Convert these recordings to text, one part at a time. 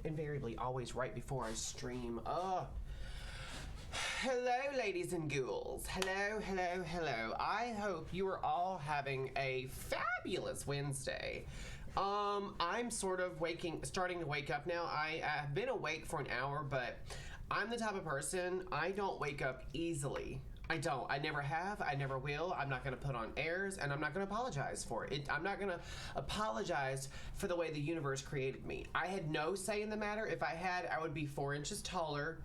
invariably always right before I stream. Oh. Hello, ladies and ghouls. Hello, hello, hello. I hope you are all having a fabulous Wednesday. I'm sort of starting to wake up now. I have been awake for an hour, but I'm the type of person, I don't wake up easily. I don't. I never have. I never will. I'm not going to put on airs, and I'm not going to apologize for it. I'm not going to apologize for the way the universe created me. I had no say in the matter. If I had, I would be 4 inches taller,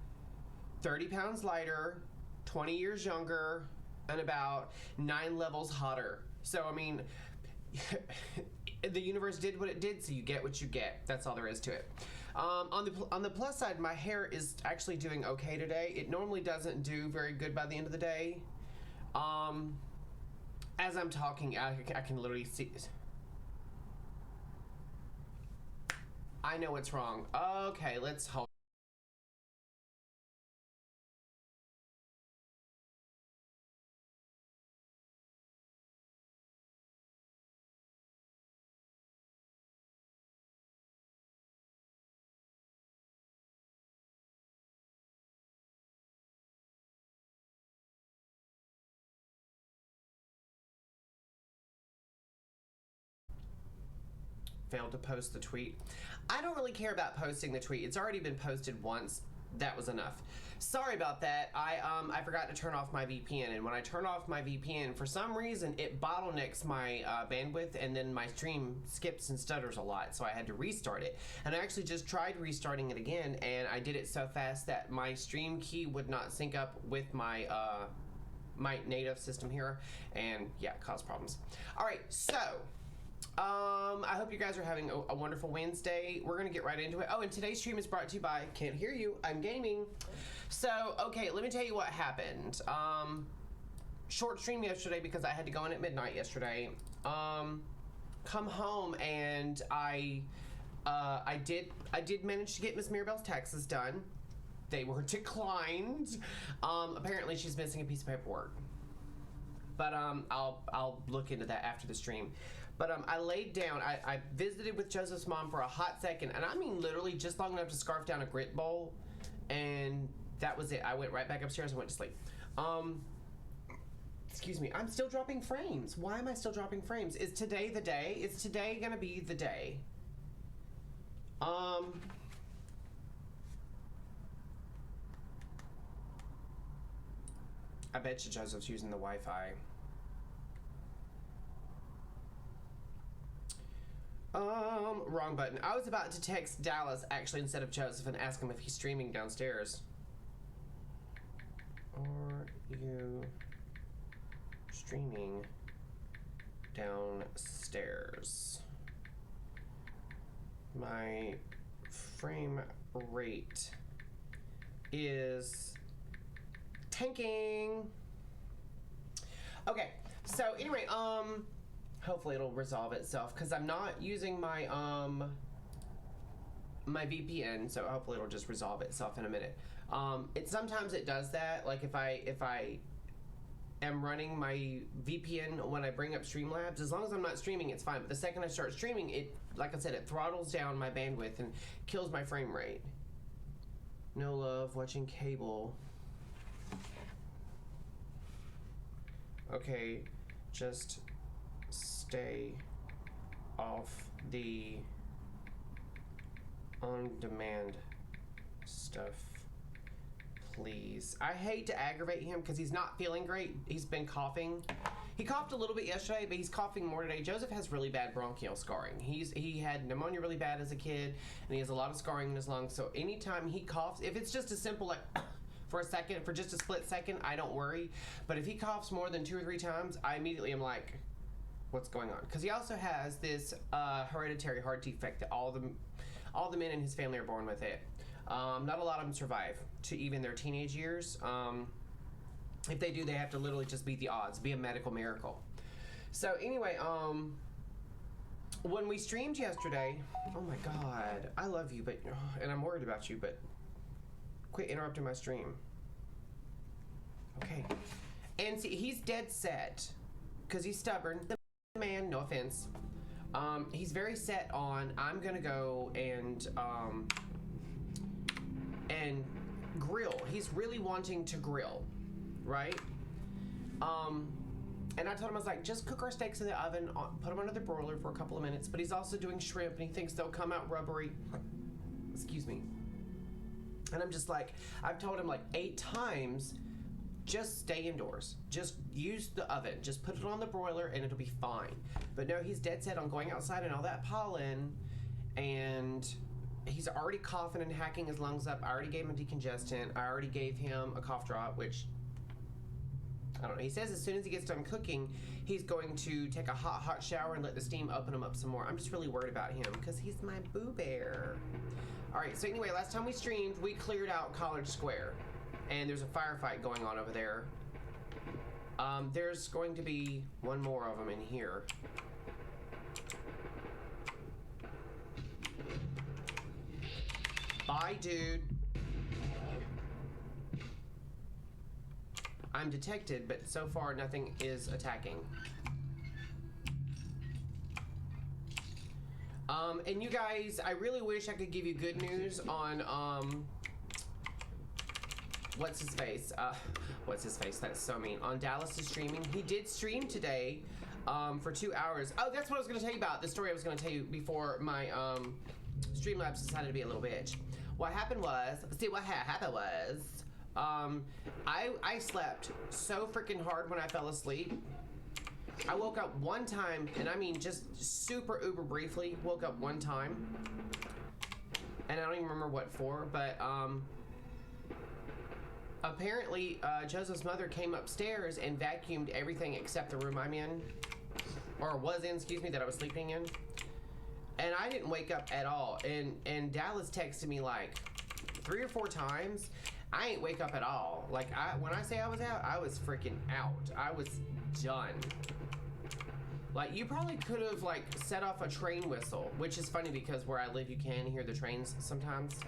30 pounds lighter, 20 years younger, and about 9 levels hotter. So, I mean, the universe did what it did, so you get what you get. That's all there is to it. On the plus side, my hair is actually doing okay today. It normally doesn't do very good by the end of the day. As I'm talking, I can literally see. I know what's wrong. Okay, let's hold. Failed to post the tweet. I don't really care about posting the tweet. It's already been posted once. That was enough. Sorry about that. I forgot to turn off my VPN, and when I turn off my VPN, for some reason it bottlenecks my bandwidth, and then my stream skips and stutters a lot, so I had to restart it. And I actually just tried restarting it again, and I did it so fast that my stream key would not sync up with my my native system here, and yeah, it caused problems. All right, so I hope you guys are having a wonderful Wednesday. We're gonna get right into it. Oh, and today's stream is brought to you by Can't Hear You, I'm Gaming. So, okay, let me tell you what happened. Short stream yesterday because I had to go in at midnight yesterday. Come home and I did manage to get Miss Mirabelle's taxes done. They were declined. Apparently she's missing a piece of paperwork. But I'll look into that after the stream. But I laid down, I visited with Joseph's mom for a hot second, and I mean literally just long enough to scarf down a grit bowl, and that was it. I went right back upstairs and went to sleep. Excuse me, I'm still dropping frames. Why am I still dropping frames? Is today the day? Is today gonna be the day? I bet you Joseph's using the Wi-Fi. Wrong button. I was about to text Dallas actually instead of Joseph and ask him if he's streaming downstairs. Are you streaming downstairs? My frame rate is tanking. Okay, so anyway, hopefully it'll resolve itself because I'm not using my my VPN, so hopefully it'll just resolve itself in a minute. Sometimes it does that. Like if I am running my VPN when I bring up Streamlabs, as long as I'm not streaming, it's fine. But the second I start streaming, it, like I said, it throttles down my bandwidth and kills my frame rate. No love watching cable. Okay, just stay off the on-demand stuff, please. I hate to aggravate him because he's not feeling great. He's been coughing. He coughed a little bit yesterday, but he's coughing more today. Joseph has really bad bronchial scarring. He had pneumonia really bad as a kid, and he has a lot of scarring in his lungs. So anytime he coughs, if it's just a simple like for a second, for just a split second, I don't worry. But if he coughs more than 2 or 3 times, I immediately am like, what's going on? Because he also has this hereditary heart defect that all the men in his family are born with it. Not a lot of them survive to even their teenage years. If they do, they have to literally just beat the odds, be a medical miracle. So anyway, when we streamed yesterday, oh my God, I love you, but and I'm worried about you, but quit interrupting my stream. Okay, and see, he's dead set because he's stubborn. The man, no offense. He's very set on, I'm gonna go and he's really wanting to grill, right? And I told him, I was like, just cook our steaks in the oven, put them under the broiler for a couple of minutes. But he's also doing shrimp, and he thinks they'll come out rubbery. Excuse me. And I'm just like, I've told him like 8 times, just stay indoors. Just use the oven. Just put it on the broiler, and it'll be fine. But no, he's dead set on going outside and all that pollen, and he's already coughing and hacking his lungs up. I already gave him a decongestant. I already gave him a cough drop, which, I don't know. He says as soon as he gets done cooking, he's going to take a hot shower and let the steam open him up some more. I'm just really worried about him because he's my boo bear. All right, so anyway, last time we streamed, we cleared out College Square, and there's a firefight going on over there. There's going to be one more of them in here. Bye, dude. I'm detected, but so far nothing is attacking. And you guys, I really wish I could give you good news on, what's his face? What's his face? That's so mean. On Dallas is streaming. He did stream today, for 2 hours. Oh, that's what I was gonna tell you about. The story I was gonna tell you before my, Streamlabs decided to be a little bitch. What happened was, I slept so freaking hard when I fell asleep. I woke up one time, and I mean just super uber briefly, woke up one time. And I don't even remember what for, but apparently Joseph's mother came upstairs and vacuumed everything except the room I'm in, or was in, excuse me, that I was sleeping in. And I didn't wake up at all. And Dallas texted me like 3 or 4 times. I ain't wake up at all. Like, when I say I was out, I was freaking out. I was done. Like, you probably could have like set off a train whistle, which is funny because where I live, you can hear the trains sometimes.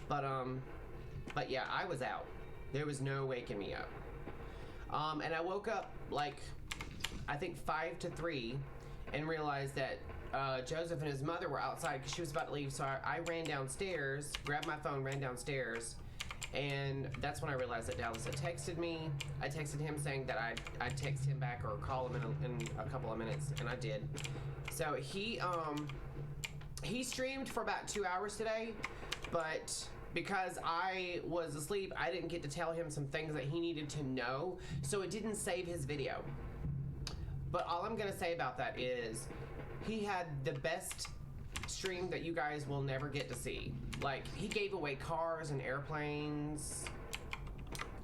But yeah, I was out. There was no waking me up. And I woke up like, I think 5 to 3 and realized that Joseph and his mother were outside because she was about to leave. So I ran downstairs, grabbed my phone, ran downstairs, and that's when I realized that Dallas had texted me. I texted him saying that I'd text him back or call him in a couple of minutes, and I did. So he streamed for about 2 hours today, but because I was asleep, I didn't get to tell him some things that he needed to know, so it didn't save his video. But all I'm gonna say about that is he had the best stream that you guys will never get to see. Like, he gave away cars and airplanes,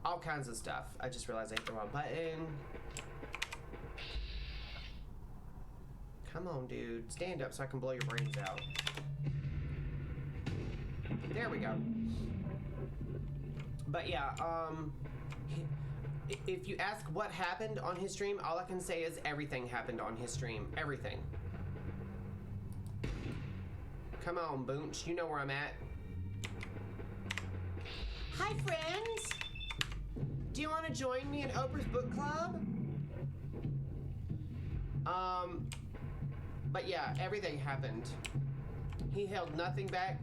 all kinds of stuff. I just realized I hit the wrong button. Come on, dude. Stand up so I can blow your brains out. There we go. But yeah, if you ask what happened on his stream, all I can say is everything happened on his stream. Everything. Come on, Boonch. You know where I'm at. Hi, friends. Do you want to join me in Oprah's book club? But yeah, everything happened. He held nothing back.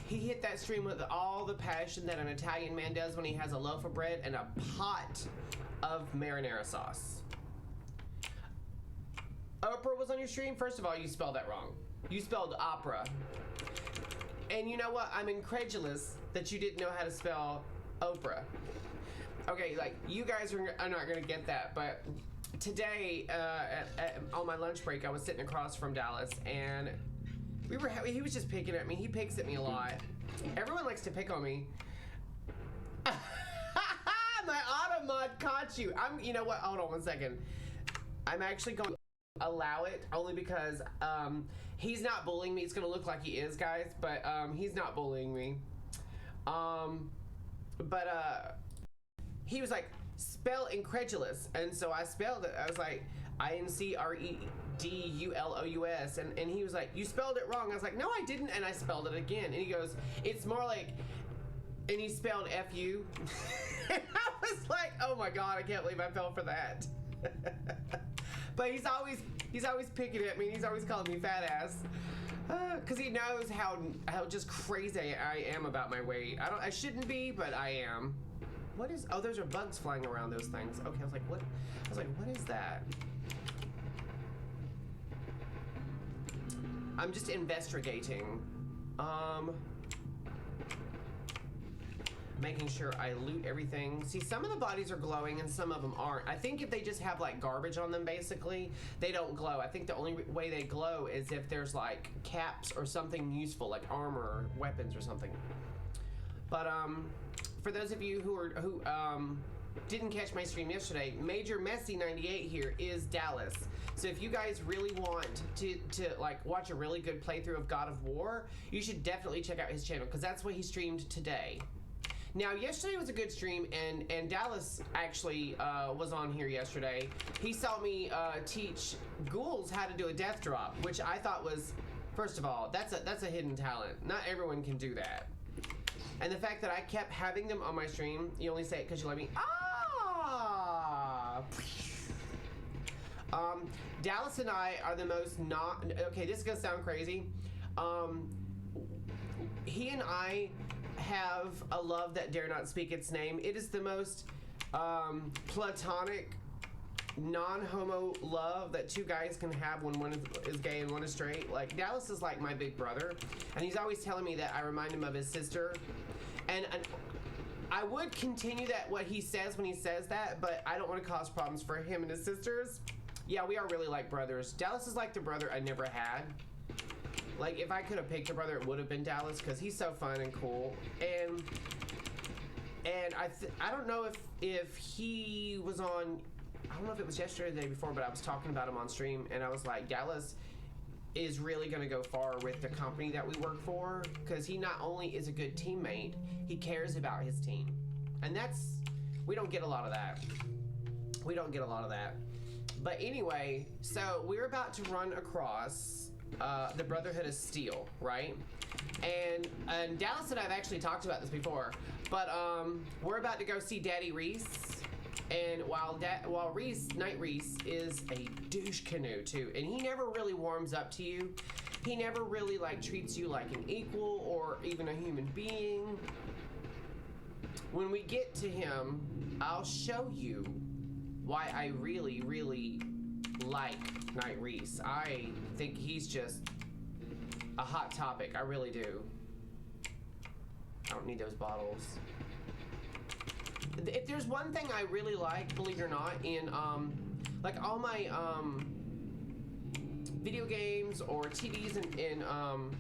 He hit that stream with all the passion that an Italian man does when he has a loaf of bread and a pot of marinara sauce. Oprah was on your stream? First of all, you spelled that wrong. You spelled opera. And you know what? I'm incredulous that you didn't know how to spell Oprah. Okay, like, you guys are not gonna get that, but today, on my lunch break, I was sitting across from Dallas, and he was just picking at me. He picks at me a lot. Everyone likes to pick on me. My auto mod caught you. You know what? Hold on one second. I'm actually going to allow it only because he's not bullying me. It's going to look like he is, guys, but he's not bullying me. He was like, spell incredulous, and so I spelled it. I was like, INCREDULOUS, and he was like, you spelled it wrong. I was like, no, I didn't, and I spelled it again. And he goes, it's more like, and he spelled FU. And I was like, oh my god, I can't believe I fell for that. But he's always picking at me, and he's always calling me fat ass. Because he knows how just crazy I am about my weight. I shouldn't be, but I am. What is? Oh, those are bugs flying around those things. Okay, I was like, what? I was like, what is that? I'm just investigating. Making sure I loot everything. See, some of the bodies are glowing and some of them aren't. I think if they just have like garbage on them, basically, they don't glow. I think the only way they glow is if there's like caps or something useful, like armor or weapons or something. But for those of you who didn't catch my stream yesterday, Major Messy 98 here is Dallas. So if you guys really want to like watch a really good playthrough of God of War, you should definitely check out his channel, because that's what he streamed today. Now, yesterday was a good stream, and Dallas actually was on here yesterday. He saw me teach ghouls how to do a death drop, which I thought was, first of all, that's a hidden talent. Not everyone can do that. And the fact that I kept having them on my stream, you only say it because you let me. Ah! Dallas and I are the most not. Okay, this is gonna sound crazy. He and I have a love that dare not speak its name. It is the most platonic, non-homo love that two guys can have when one is gay and one is straight. Like, Dallas is like my big brother, and he's always telling me that I remind him of his sister. And I would continue that what he says when he says that, but I don't want to cause problems for him and his sisters. Yeah, we are really like brothers. Dallas is like the brother I never had. Like, if I could have picked a brother, it would have been Dallas, because he's so fun and cool. And I don't know if he was on, I don't know if it was yesterday or the day before, but I was talking about him on stream, and I was like, Dallas is really going to go far with the company that we work for, because he not only is a good teammate, he cares about his team. And we don't get a lot of that. We don't get a lot of that. But anyway, so we're about to run across the Brotherhood of Steel, right? And Dallas and I have actually talked about this before, but we're about to go see Daddy Rhys. And while Knight Rhys is a douche canoe too, and he never really warms up to you. He never really like treats you like an equal or even a human being. When we get to him, I'll show you why I really, really like Knight Rhys. I think he's just a hot topic. I really do. I don't need those bottles. If there's one thing I really like, believe it or not, in like all my video games or TVs and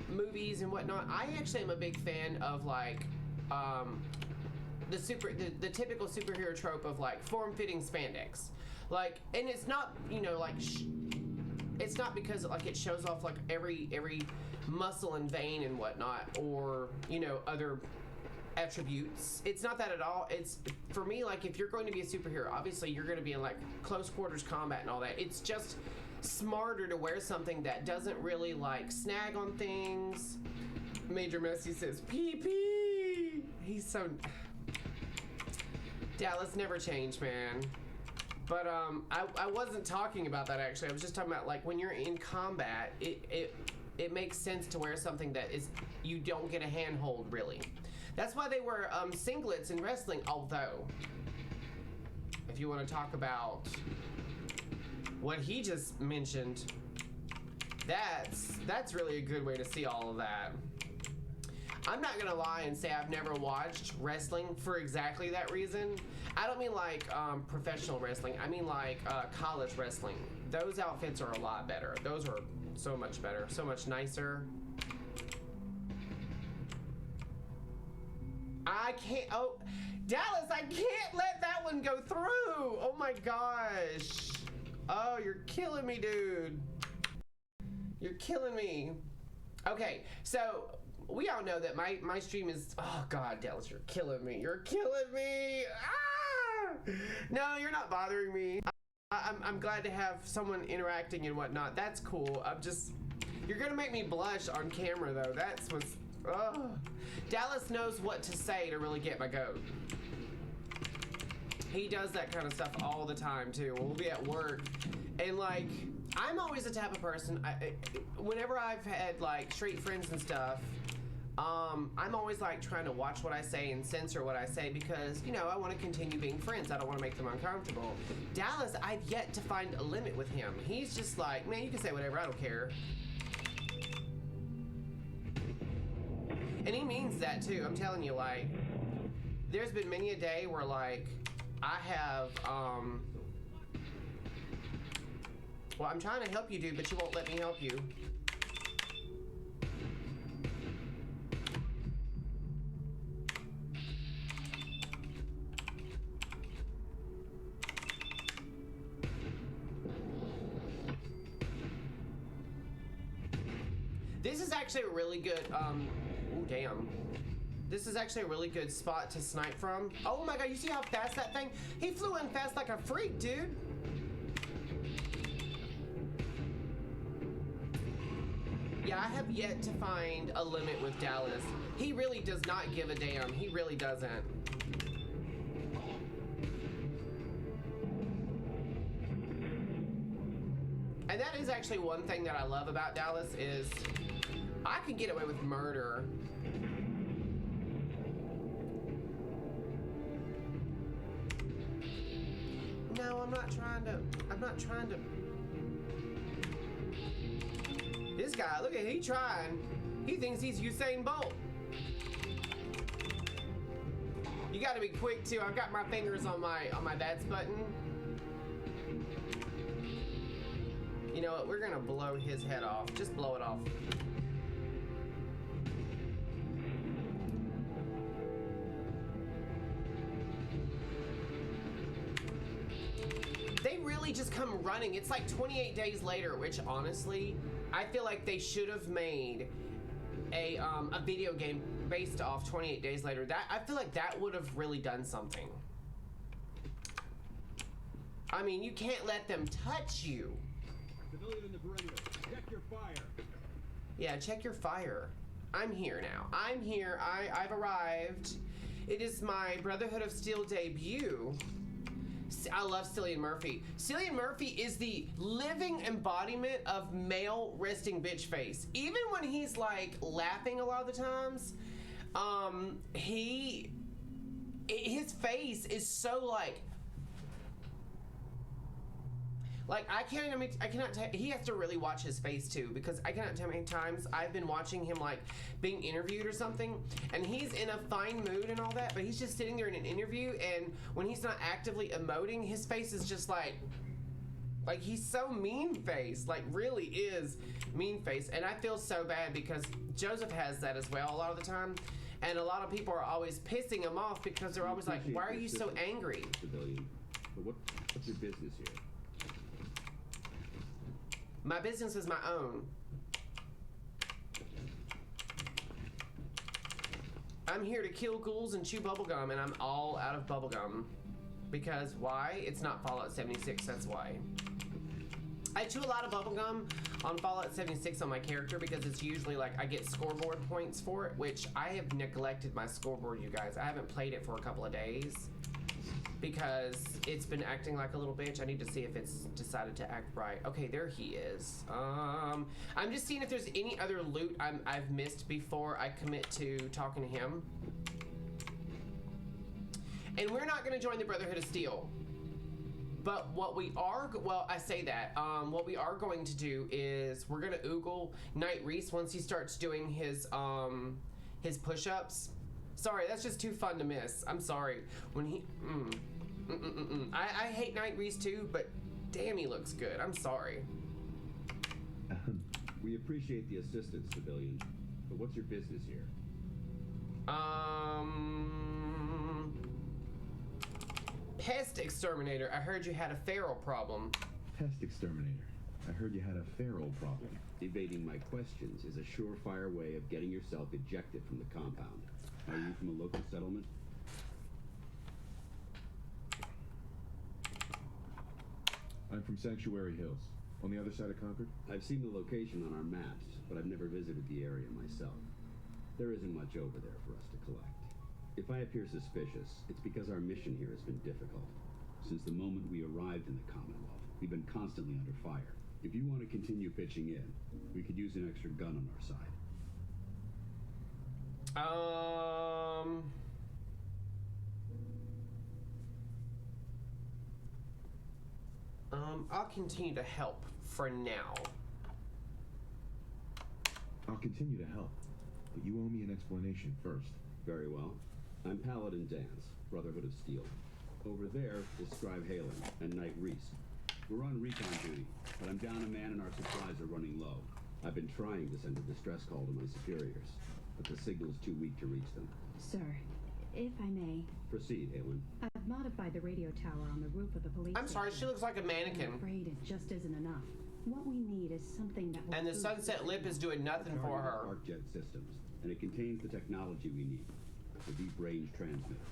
movies and whatnot, I actually am a big fan of like the typical superhero trope of like form-fitting spandex. Like, and it's not, you know, like it's not because like it shows off like every muscle and vein and whatnot, or you know, other attributes. It's not that at all. It's, for me, like, if you're going to be a superhero, obviously you're going to be in like close quarters combat and all that. It's just smarter to wear something that doesn't really like snag on things. Major Messy says PP. He's so Dallas never changed, man. But I wasn't talking about that actually. I was just talking about like when you're in combat, it makes sense to wear something that is, you don't get a handhold really. That's why they wear singlets in wrestling. Although, if you want to talk about what he just mentioned, that's really a good way to see all of that. I'm not gonna lie and say I've never watched wrestling for exactly that reason. I don't mean like professional wrestling. I mean like college wrestling. Those outfits are a lot better. Those are so much better, so much nicer. I can't, oh, Dallas, I can't let that one go through. Oh my gosh. Oh, you're killing me, dude. You're killing me. Okay, so we all know that my stream is, oh God, Dallas, you're killing me. You're killing me. Ah! No, you're not bothering me. I'm glad to have someone interacting and whatnot. That's cool. You're gonna make me blush on camera though. That's what's, oh. Dallas knows what to say to really get my goat. He does that kind of stuff all the time too. We'll be at work And like, I'm always the type of person, whenever I've had like straight friends and stuff, I'm always like trying to watch what I say and censor what I say because, you know, I want to continue being friends. I don't want to make them uncomfortable. Dallas, I've yet to find a limit with him. He's just like, man, you can say whatever, I don't care. And he means that too. I'm telling you, like, there's been many a day where like I have, well, I'm trying to help you, dude, but you won't let me help you. This is actually a really good, oh damn. This is actually a really good spot to snipe from. Oh my god, you see how fast that thing? He flew in fast like a freak, dude. Yeah, I have yet to find a limit with Dallas. He really does not give a damn. He really doesn't. And that is actually one thing that I love about Dallas is I can get away with murder. No, I'm not trying to. This guy, look at he trying. He thinks he's Usain Bolt. You gotta be quick too. I've got my fingers on my that's button. You know what? We're gonna blow his head off. Just blow it off. They really just come running. It's like 28 days later, which honestly, I feel like they should have made a video game based off 28 days later. That I feel like that would have really done something. I mean, you can't let them touch you. Civilian in the perimeter. Check your fire. Yeah, check your fire. I'm here now. I'm here. I've arrived. It is my Brotherhood of Steel debut. I love Cillian Murphy. Cillian Murphy is the living embodiment of male resting bitch face. Even when he's like laughing a lot of the times, his face is so like I cannot tell, he has to really watch his face too, because I cannot tell how many times I've been watching him like being interviewed or something, and he's in a fine mood and all that, but he's just sitting there in an interview, and when he's not actively emoting, his face is just like he's so mean face, like really is mean face. And I feel so bad because Joseph has that as well a lot of the time, and a lot of people are always pissing him off because they're always like, why are you so angry? Civilian. But what's your business here? My business is my own. I'm here to kill ghouls and chew bubblegum, and I'm all out of bubblegum. Because why? It's not Fallout 76, that's why. I chew a lot of bubblegum on Fallout 76 on my character because it's usually like I get scoreboard points for it, which I have neglected my scoreboard, you guys. I haven't played it for a couple of days because it's been acting like a little bitch. I need to see if it's decided to act right. Okay, there he is. I'm just seeing if there's any other loot I've missed before I commit to talking to him. And we're not gonna join the Brotherhood of Steel. But what we are, well, I say that, what we are going to do is we're gonna oogle Knight Rhys once he starts doing his push-ups. Sorry, that's just too fun to miss. I'm sorry. When he, I hate Knight Rhys too, but damn, he looks good. I'm sorry. We appreciate the assistance, civilian. But what's your business here? Pest exterminator. I heard you had a feral problem. Pest exterminator. I heard you had a feral problem. Evading my questions is a surefire way of getting yourself ejected from the compound. Are you from a local settlement? I'm from Sanctuary Hills, on the other side of Concord. I've seen the location on our maps, but I've never visited the area myself. There isn't much over there for us to collect. If I appear suspicious, it's because our mission here has been difficult. Since the moment we arrived in the Commonwealth, We've been constantly under fire. If you want to continue pitching in, we could use an extra gun on our side. I'll continue to help for now. I'll continue to help, but you owe me an explanation first. Very well. I'm Paladin Dance, Brotherhood of Steel. Over there is Scribe Halen and Knight Rhys. We're on recon duty, but I'm down a man and our supplies are running low. I've been trying to send a distress call to my superiors, but the signal's too weak to reach them. Sir, if I may. Proceed, Halen. I've modified the radio tower on the roof of the police I'm sorry, she station. looks like a mannequin. I'm afraid it just isn't enough. What we need is something that will... And the boost sunset lip is doing nothing for her. Arc jet systems, and it contains the technology we need. The deep range transmitter.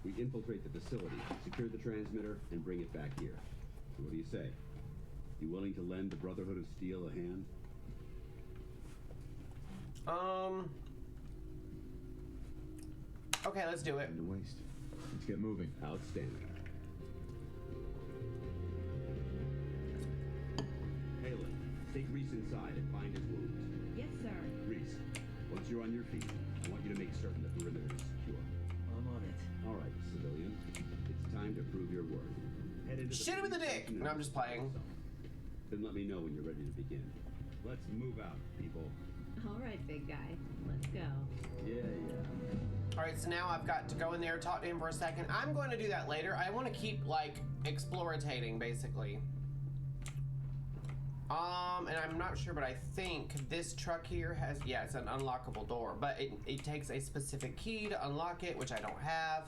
We infiltrate the facility, secure the transmitter, and bring it back here. So what do you say? You willing to lend the Brotherhood of Steel a hand? Okay, let's do it. Time to waste. Let's get moving. Outstanding. Halen, take Rhys inside and find his wounds. Yes, sir. Rhys, once you're on your feet, I want you to make certain the perimeter is secure. I'm on it. All right, civilian. It's time to prove your worth. Head into Shoot him in the dick! station No, I'm just playing. Then let me know when you're ready to begin. Let's move out, people. All right, big guy. Let's go. Yeah. Alright, so now I've got to go in there, talk to him for a second. I'm going to do that later. I want to keep, like, explorating, basically. And I'm not sure, but I think this truck here has, yeah, it's an unlockable door, but it takes a specific key to unlock it, which I don't have,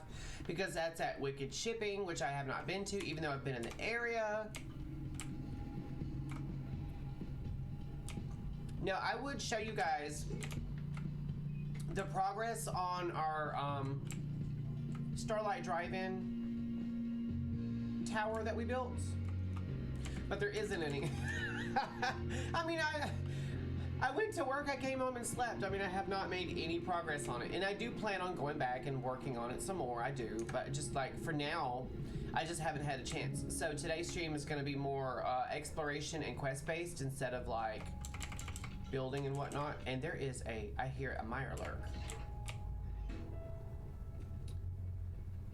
because that's at Wicked Shipping, which I have not been to, even though I've been in the area. Now, I would show you guys the progress on our Starlight Drive-In tower that we built, but there isn't any. I mean, I went to work, I came home and slept. I mean, I have not made any progress on it, and I do plan on going back and working on it some more. I do, but just like for now, I just haven't had a chance. So today's stream is going to be more exploration and quest based instead of like building and whatnot. And there is I hear a Mirelurk.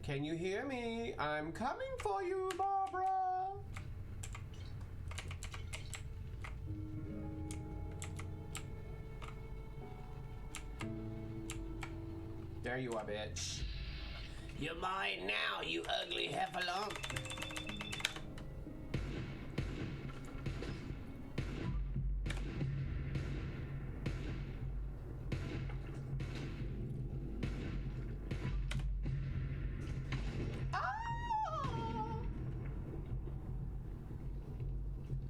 Can you hear me? I'm coming for you, Barbara. There you are, bitch. You're mine now, you ugly heffalump.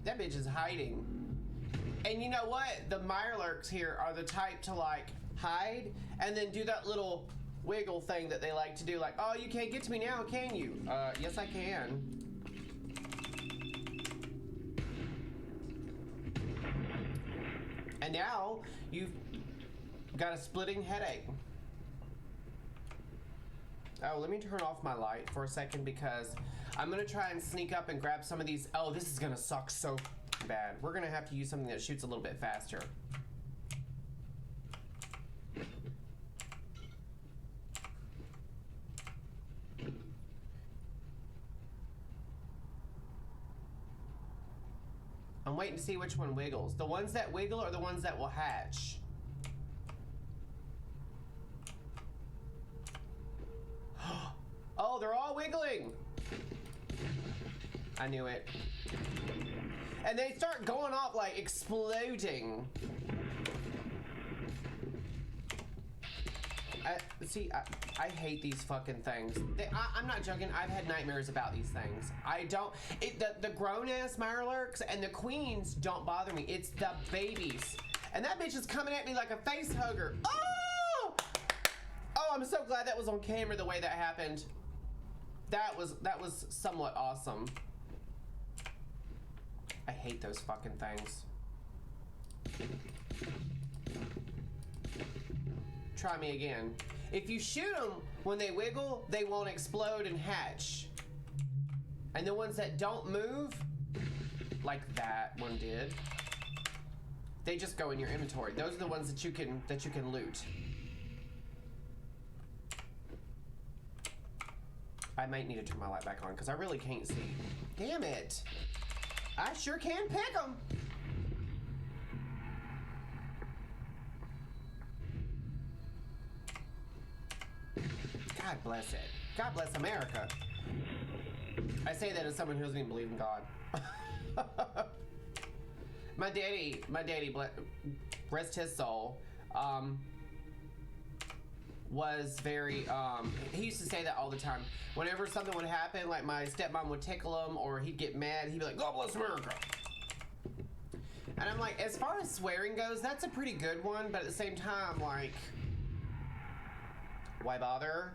That bitch is hiding. And you know what? The Mirelurks here are the type to like hide and then do that little wiggle thing that they like to do, like, oh, you can't get to me now, can you? Yes, I can. And now you've got a splitting headache. Oh, let me turn off my light for a second because I'm gonna try and sneak up and grab some of these. Oh, this is gonna suck so bad. We're gonna have to use something that shoots a little bit faster. I'm waiting to see which one wiggles. The ones that wiggle are the ones that will hatch. Oh, they're all wiggling. I knew it. And they start going off like exploding. I hate these fucking things. I'm not joking. I've had nightmares about these things. I don't. The grown-ass Mirelurks and the queens don't bother me. It's the babies. And that bitch is coming at me like a face hugger. Oh! Oh, I'm so glad that was on camera the way that happened. That was somewhat awesome. I hate those fucking things. Try me again. If you shoot them when they wiggle, they won't explode and hatch. And the ones that don't move, like that one did. They just go in your inventory. Those are the ones that you can loot. I might need to turn my light back on because I really can't see. Damn it! I sure can pick them. God bless it. God bless America. I say that as someone who doesn't even believe in God. my daddy, rest his soul, was very, he used to say that all the time. Whenever something would happen, like my stepmom would tickle him or he'd get mad, he'd be like, God bless America. And I'm like, as far as swearing goes, that's a pretty good one, but at the same time, like, why bother?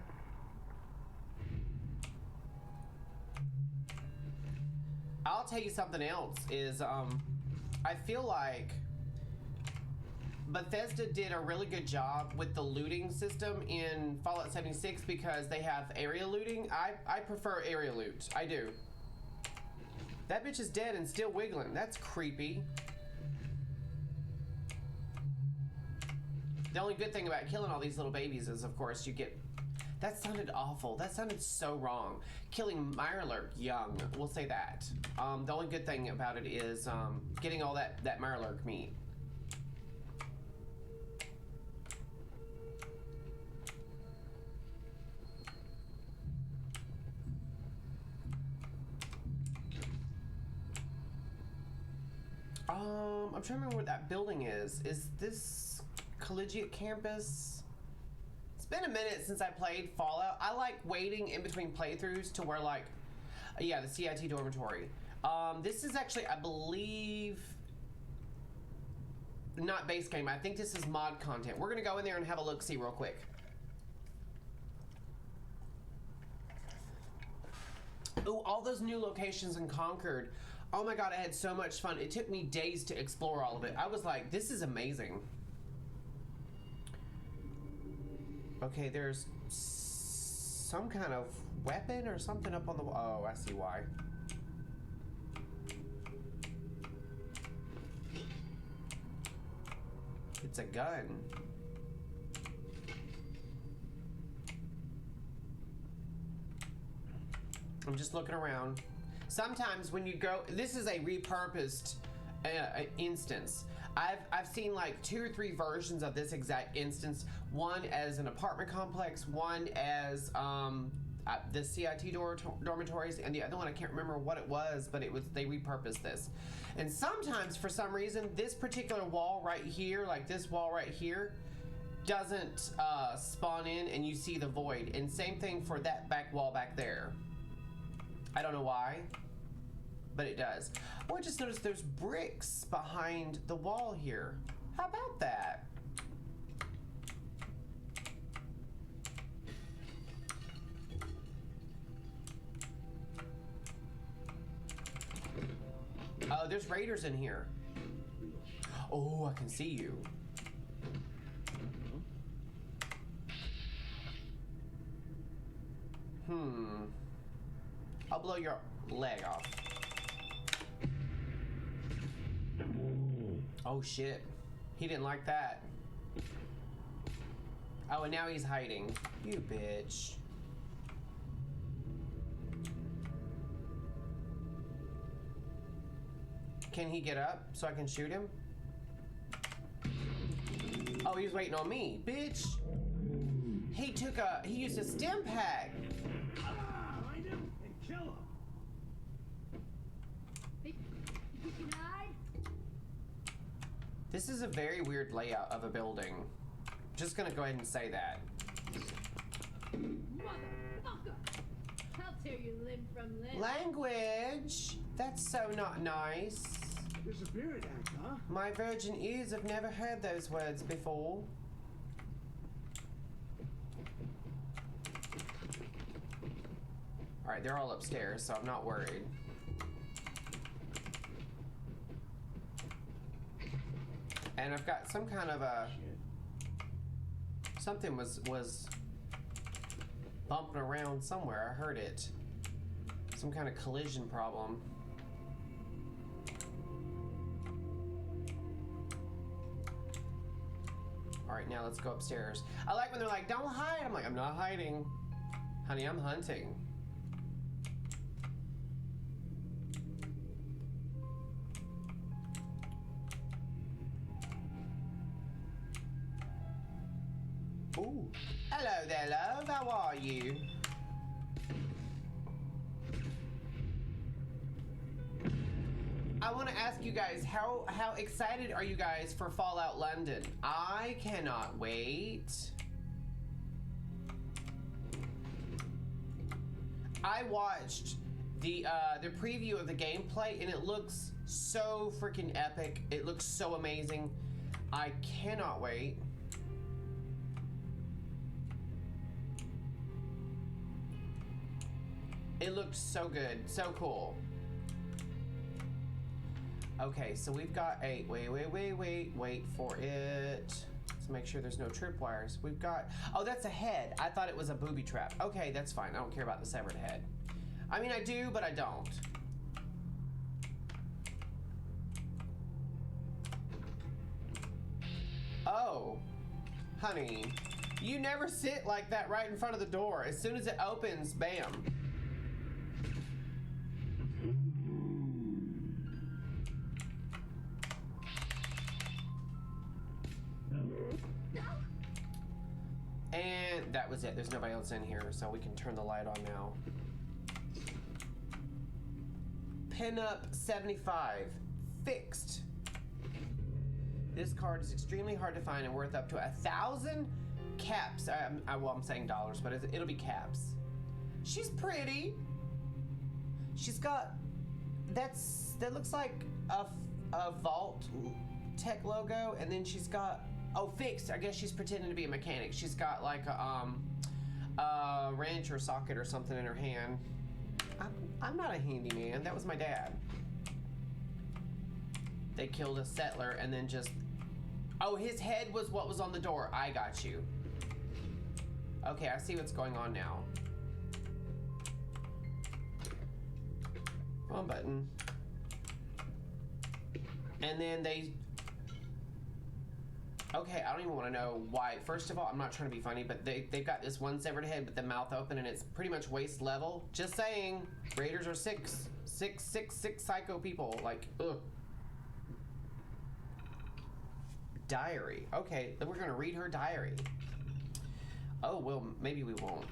I'll tell you something else is, I feel like Bethesda did a really good job with the looting system in Fallout 76 because they have area looting. I prefer area loot. I do. That bitch is dead and still wiggling. That's creepy. The only good thing about killing all these little babies is, of course, you get... That sounded awful. That sounded so wrong. Killing Mirelurk young. We'll say that. The only good thing about it is getting all that Mirelurk meat. I'm trying to remember what that building is. Is this Collegiate Campus? It's been a minute since I played Fallout. I like waiting in between playthroughs to where, like, yeah, the CIT dormitory. This is actually, I believe, not base game. I think this is mod content. We're gonna go in there and have a look-see real quick. Ooh, all those new locations in Concord. Oh my god, I had so much fun. It took me days to explore all of it. I was like, this is amazing. Okay, there's some kind of weapon or something up on the wall. Oh, I see why. It's a gun. I'm just looking around. Sometimes when you go, this is a repurposed instance. I've seen like 2 or 3 versions of this exact instance. One as an apartment complex, one as the CIT dormitories, and the other one I can't remember what it was, but they repurposed this. And sometimes for some reason this particular wall right here, like this wall right here, doesn't spawn in and you see the void. And same thing for that back wall back there. I don't know why, but it does. Oh, I just noticed there's bricks behind the wall here. How about that? Oh, there's raiders in here. Oh, I can see you. I'll blow your leg off. Oh shit. He didn't like that. Oh, and now he's hiding. You bitch. Can he get up so I can shoot him? Oh, he's waiting on me, bitch. He used a stim pack. Find him and kill him. You can hide. This is a very weird layout of a building. Just gonna go ahead and say that. Motherfucker! I'll tear you limb from limb. Language! That's so not nice. Disappeared act, huh? My virgin ears have never heard those words before. Alright, they're all upstairs, so I'm not worried. And I've got some kind of a... Something was bumping around somewhere. I heard it. Some kind of collision problem. now let's go upstairs. I like when they're like, don't hide. I'm like, I'm not hiding. Honey, I'm hunting. Ooh. Hello there, love. How are you? I want to ask you guys, how excited are you guys for Fallout London? I cannot wait. I watched the preview of the gameplay and it looks so freaking epic. It looks so amazing. I cannot wait. It looked so good, so cool. Okay, so we've got a, wait for it. Let's make sure there's no tripwires. We've got, oh, that's a head. I thought it was a booby trap. Okay, that's fine. I don't care about the severed head. I mean, I do, but I don't. Oh, honey, you never sit like that right in front of the door. As soon as it opens, bam. And that was it. There's nobody else in here, so we can turn the light on now. Pinup 75. Fixed. This card is extremely hard to find and worth up to 1,000 caps. Well, I'm saying dollars, but it'll be caps. She's pretty. She's got... that looks like a Vault Tech logo, and then she's got... oh, fixed. I guess she's pretending to be a mechanic. She's got like a wrench or socket or something in her hand. I'm not a handyman. That was my dad. They killed a settler and then just... oh, his head was what was on the door. I got you. Okay, I see what's going on now. Wrong button. And then they... okay, I don't even want to know why. First of all, I'm not trying to be funny, but they've got this one severed head with the mouth open and it's pretty much waist level. Just saying, Raiders are sick psycho people. Like, ugh. Diary. Okay, then we're gonna read her diary. Oh, well, maybe we won't.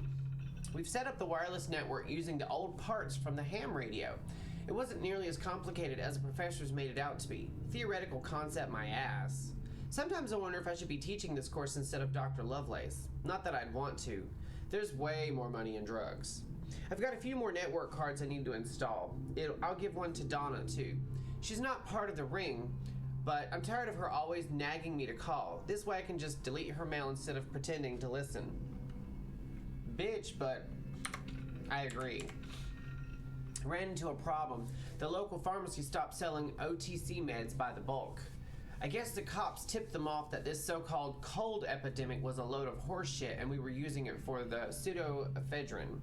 We've set up the wireless network using the old parts from the ham radio. It wasn't nearly as complicated as the professors made it out to be. Theoretical concept, my ass. Sometimes I wonder if I should be teaching this course instead of Dr. Lovelace. Not that I'd want to. There's way more money in drugs. I've got a few more network cards I need to install. I'll give one to Donna, too. She's not part of the ring, but I'm tired of her always nagging me to call. This way I can just delete her mail instead of pretending to listen. Bitch, but I agree. I ran into a problem. The local pharmacy stopped selling OTC meds by the bulk. I guess the cops tipped them off that this so-called cold epidemic was a load of horseshit and we were using it for the pseudoephedrine.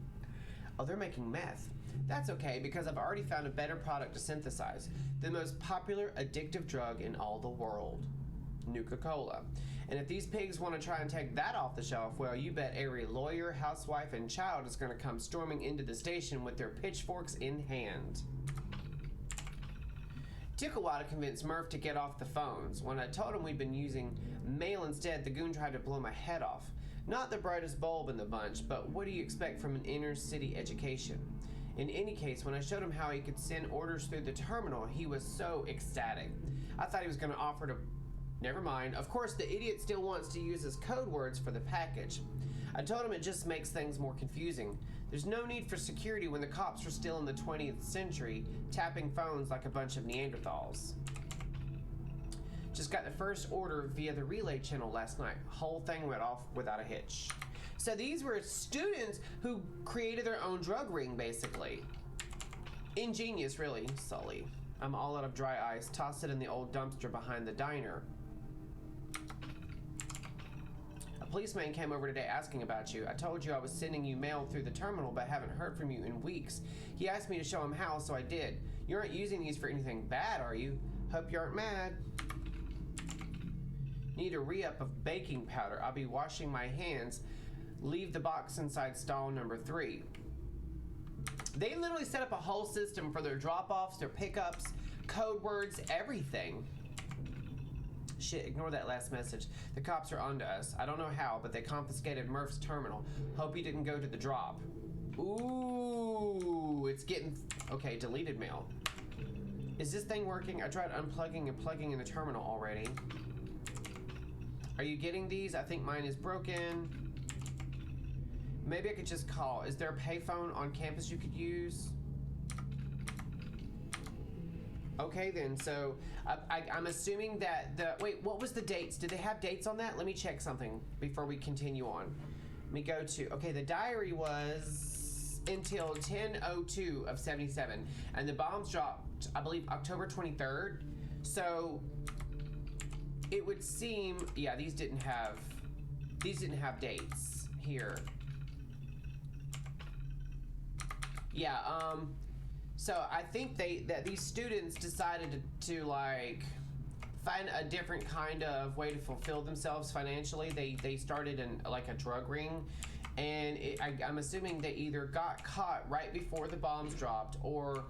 Oh, they're making meth. That's okay because I've already found a better product to synthesize. The most popular addictive drug in all the world. Nuka-Cola. And if these pigs want to try and take that off the shelf, well, you bet every lawyer, housewife, and child is going to come storming into the station with their pitchforks in hand. Took a while to convince Murph to get off the phones. When I told him we'd been using mail instead, the goon tried to blow my head off. Not the brightest bulb in the bunch, but what do you expect from an inner city education? In any case, when I showed him how he could send orders through the terminal, he was so ecstatic. I thought he was going to offer to... never mind. Of course, the idiot still wants to use his code words for the package. I told him it just makes things more confusing. There's no need for security when the cops are still in the 20th century, tapping phones like a bunch of Neanderthals. Just got the first order via the relay channel last night. Whole thing went off without a hitch. So these were students who created their own drug ring, basically. Ingenious, really. Sully. I'm all out of dry ice. Toss it in the old dumpster behind the diner. A policeman came over today asking about you. I told you I was sending you mail through the terminal, but haven't heard from you in weeks. He asked me to show him how, so I did. You aren't using these for anything bad, are you? Hope you aren't mad. Need a re-up of baking powder. I'll be washing my hands. Leave the box inside stall number 3. They literally set up a whole system for their drop-offs, their pickups, code words, everything. Shit, ignore that last message. The cops are onto us. I don't know how, but they confiscated Murph's terminal. Hope he didn't go to the drop. Ooh, it's getting... Okay, deleted mail. Is this thing working? I tried unplugging and plugging in the terminal already. Are you getting these? I think mine is broken. Maybe I could just call. Is there a payphone on campus you could use? Okay then, so I'm assuming that the... Wait, what was the dates? Did they have dates on that? Let me check something before we continue on. Let me go to... Okay, the diary was until 10:02 of 77. And the bombs dropped, I believe, October 23rd. So it would seem... Yeah, these didn't have dates here. Yeah, so I think that these students decided to like find a different kind of way to fulfill themselves financially. They started in like a drug ring, and I'm assuming they either got caught right before the bombs dropped, or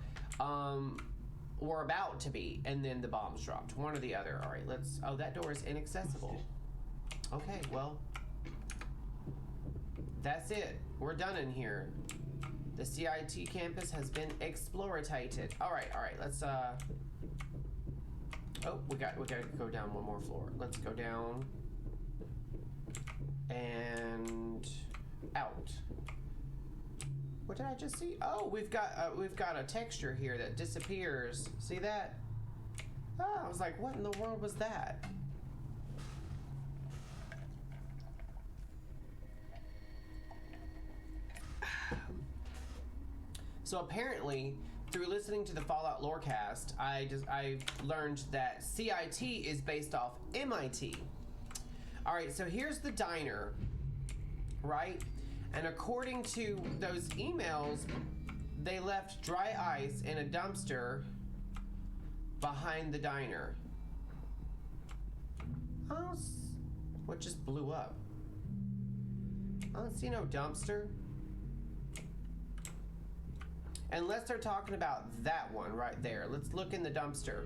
were about to be, and then the bombs dropped. One or the other. All right, let's. Oh, that door is inaccessible. Okay, well, that's it. We're done in here. The CIT campus has been exploitated. All right, let's, oh, we gotta go down one more floor. Let's go down and out. What did I just see? Oh, we've got a texture here that disappears. See that? Oh, I was like, what in the world was that? So apparently, through listening to the Fallout Lorecast, I learned that CIT is based off MIT. All right, so here's the diner, right? And according to those emails, they left dry ice in a dumpster behind the diner. What just blew up? I don't see no dumpster. Unless they're talking about that one right there. Let's look in the dumpster.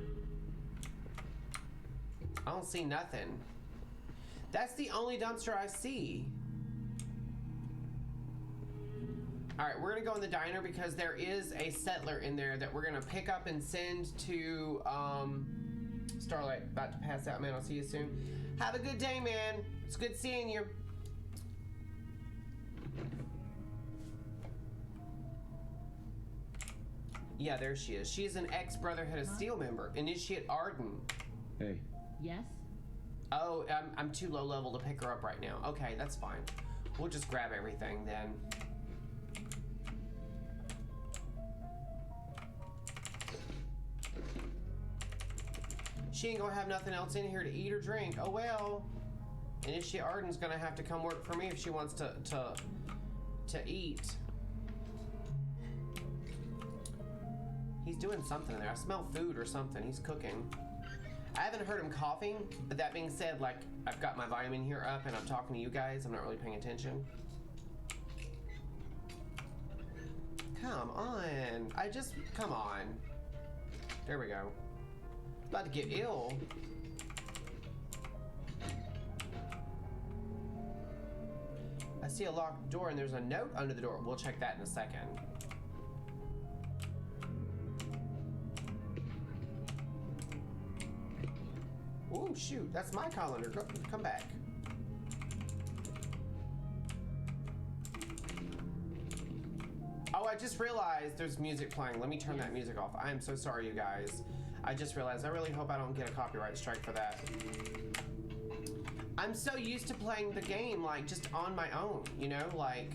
I don't see nothing. That's the only dumpster I see. Alright, we're gonna go in the diner because there is a settler in there that we're gonna pick up and send to Starlight. About to pass out, man. I'll see you soon. Have a good day, man. It's good seeing you. Yeah, there she is. She is an ex-Brotherhood of Steel member. Initiate Arden. Hey. Yes? Oh, I'm too low level to pick her up right now. Okay, that's fine. We'll just grab everything then. She ain't gonna have nothing else in here to eat or drink. Oh well. Initiate Arden's gonna have to come work for me if she wants to eat. He's doing something in there. I smell food or something. He's cooking. I haven't heard him coughing, but that being said, like, I've got my volume in here up and I'm talking to you guys. I'm not really paying attention. Come on. Come on. There we go. About to get ill. I see a locked door and there's a note under the door. We'll check that in a second. Oh shoot, that's my colander. Come back. Oh, I just realized there's music playing. Let me turn that music off. I am so sorry, you guys. I just realized. I really hope I don't get a copyright strike for that. I'm so used to playing the game, like, just on my own, you know? Like,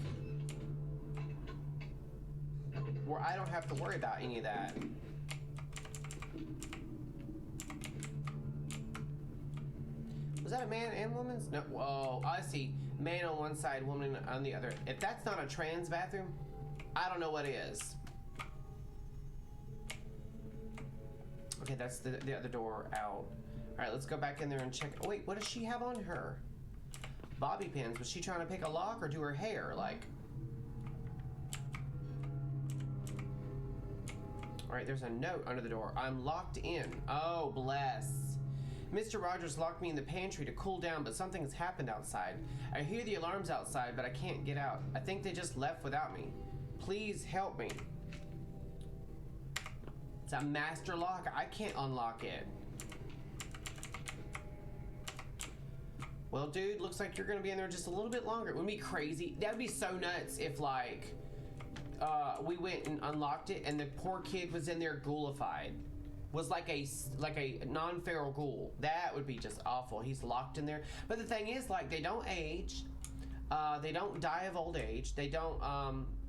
where I don't have to worry about any of that. Was that a man and woman's? No, whoa, I see. Man on one side, woman on the other. If that's not a trans bathroom, I don't know what is. Okay, that's the other door out. Alright, let's go back in there and check. Oh, wait, what does she have on her? Bobby pins. Was she trying to pick a lock or do her hair? Like. Alright, there's a note under the door. I'm locked in. Oh, bless. Mr. Rogers locked me in the pantry to cool down, but something has happened outside. I hear the alarms outside, but I can't get out. I think they just left without me. Please help me. It's a master lock. I can't unlock it. Well, dude, looks like you're gonna be in there just a little bit longer. It would be crazy. That would be so nuts if, like, we went and unlocked it and the poor kid was in there ghoulified. Was like a non-feral ghoul. That would be just awful. He's locked in there. But the thing is, like, they don't age. They don't die of old age. They don't,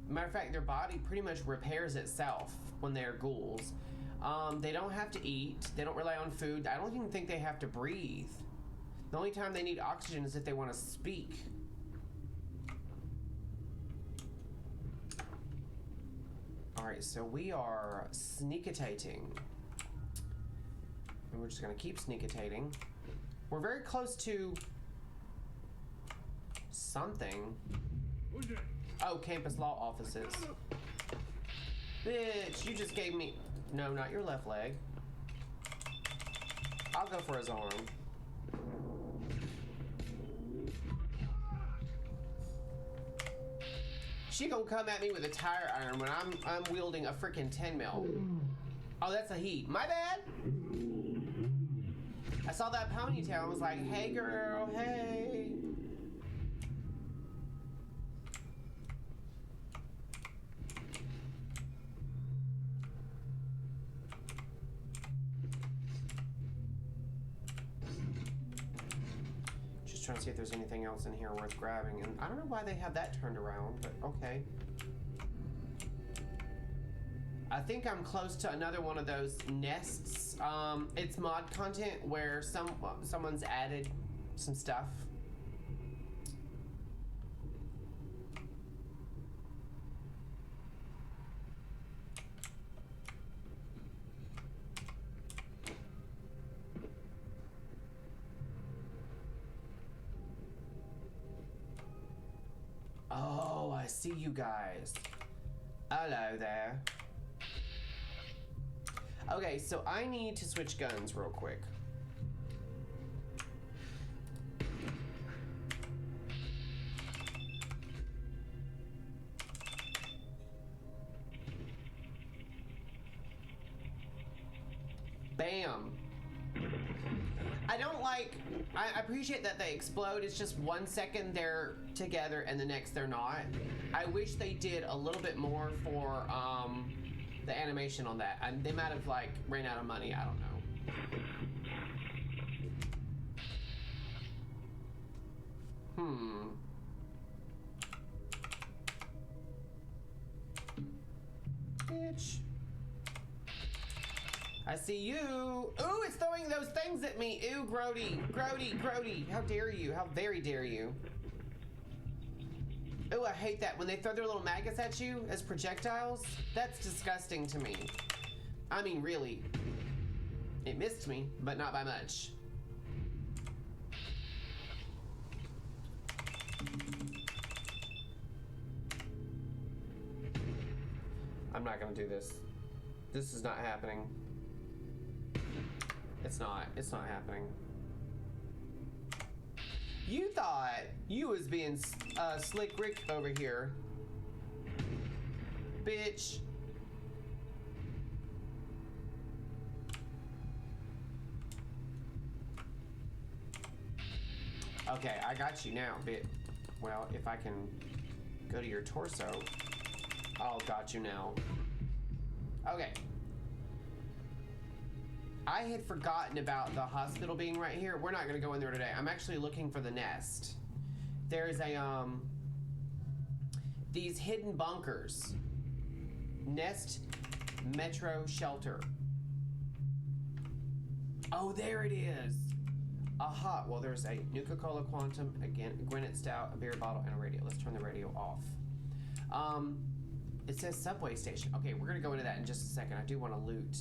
matter of fact, their body pretty much repairs itself when they're ghouls. They don't have to eat. They don't rely on food. I don't even think they have to breathe. The only time they need oxygen is if they want to speak. Alright, so we are sneakitating. And we're just gonna keep sneakitating. We're very close to something. Oh, campus law offices. Bitch, you just gave me... No, not your left leg. I'll go for his arm. She gonna come at me with a tire iron when I'm wielding a freaking 10 mil. Oh, that's a he. My bad. I saw that ponytail. I was like, hey, girl, hey. Just trying to see if there's anything else in here worth grabbing. And I don't know why they have that turned around, but okay. I think I'm close to another one of those nests. It's mod content where someone's added some stuff. Oh, I see you guys. Hello there. Okay, so I need to switch guns real quick. Bam. I don't like... I appreciate that they explode. It's just 1 second they're together and the next they're not. I wish they did a little bit more for, the animation on that. They might have, like, ran out of money. I don't know. Bitch. I see you. Ooh, it's throwing those things at me. Ew, grody. Grody, grody. How dare you? How very dare you? Ooh, I hate that. When they throw their little maggots at you as projectiles, that's disgusting to me. I mean, really. It missed me, but not by much. I'm not gonna do this. This is not happening. It's not happening. You thought you was being slick Rick over here. Bitch. Okay, I got you now, bit. Well, if I can go to your torso, I'll got you now. Okay. I had forgotten about the hospital being right here. We're not gonna go in there today. I'm actually looking for the nest. There's a, these hidden bunkers. Nest Metro Shelter. Oh, there it is. Aha, well there's a Nuka-Cola Quantum, again, a Gwinnett Stout, a beer bottle, and a radio. Let's turn the radio off. It says subway station. Okay, we're gonna go into that in just a second. I do wanna loot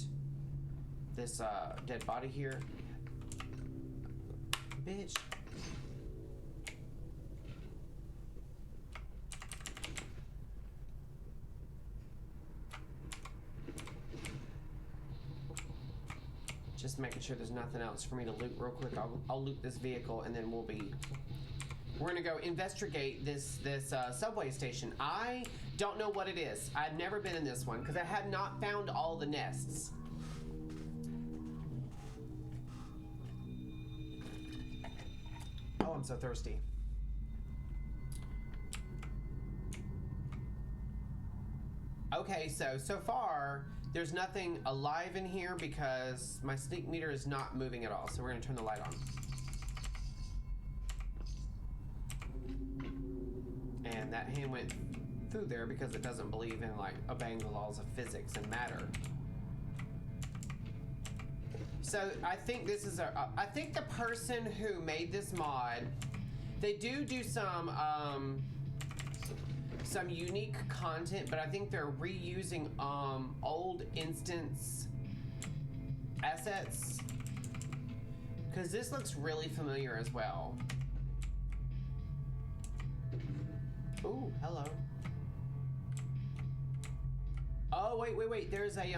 this dead body here. bitch. Just making sure there's nothing else for me to loot real quick. I'll loot this vehicle and then we're gonna go investigate this subway station. I don't know what it is. I've never been in this one because I had not found all the nests. Oh, I'm so thirsty. Okay, so far there's nothing alive in here because my sneak meter is not moving at all. So we're gonna turn the light on. And that hand went through there because it doesn't believe in like obeying the laws of physics and matter. So I think this is I think the person who made this mod, they do some unique content, but I think they're reusing old instance assets because this looks really familiar as well. Ooh, hello. Oh, wait. There's a,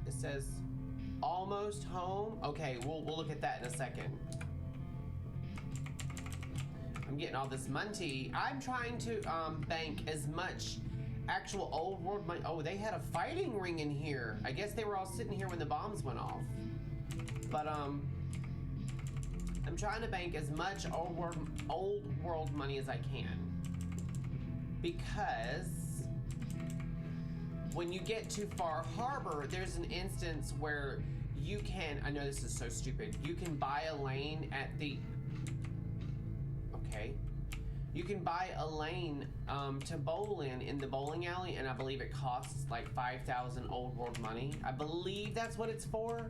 it says almost home. Okay, we'll look at that in a second. I'm getting all this money. I'm trying to, bank as much actual old world money. Oh, they had a fighting ring in here. I guess they were all sitting here when the bombs went off. But, I'm trying to bank as much old world money as I can. Because when you get to Far Harbor, there's an instance where you can, I know this is so stupid, you can buy a lane at the, okay, you can buy a lane to bowl in the bowling alley, and I believe it costs like 5,000 old world money. I believe that's what it's for.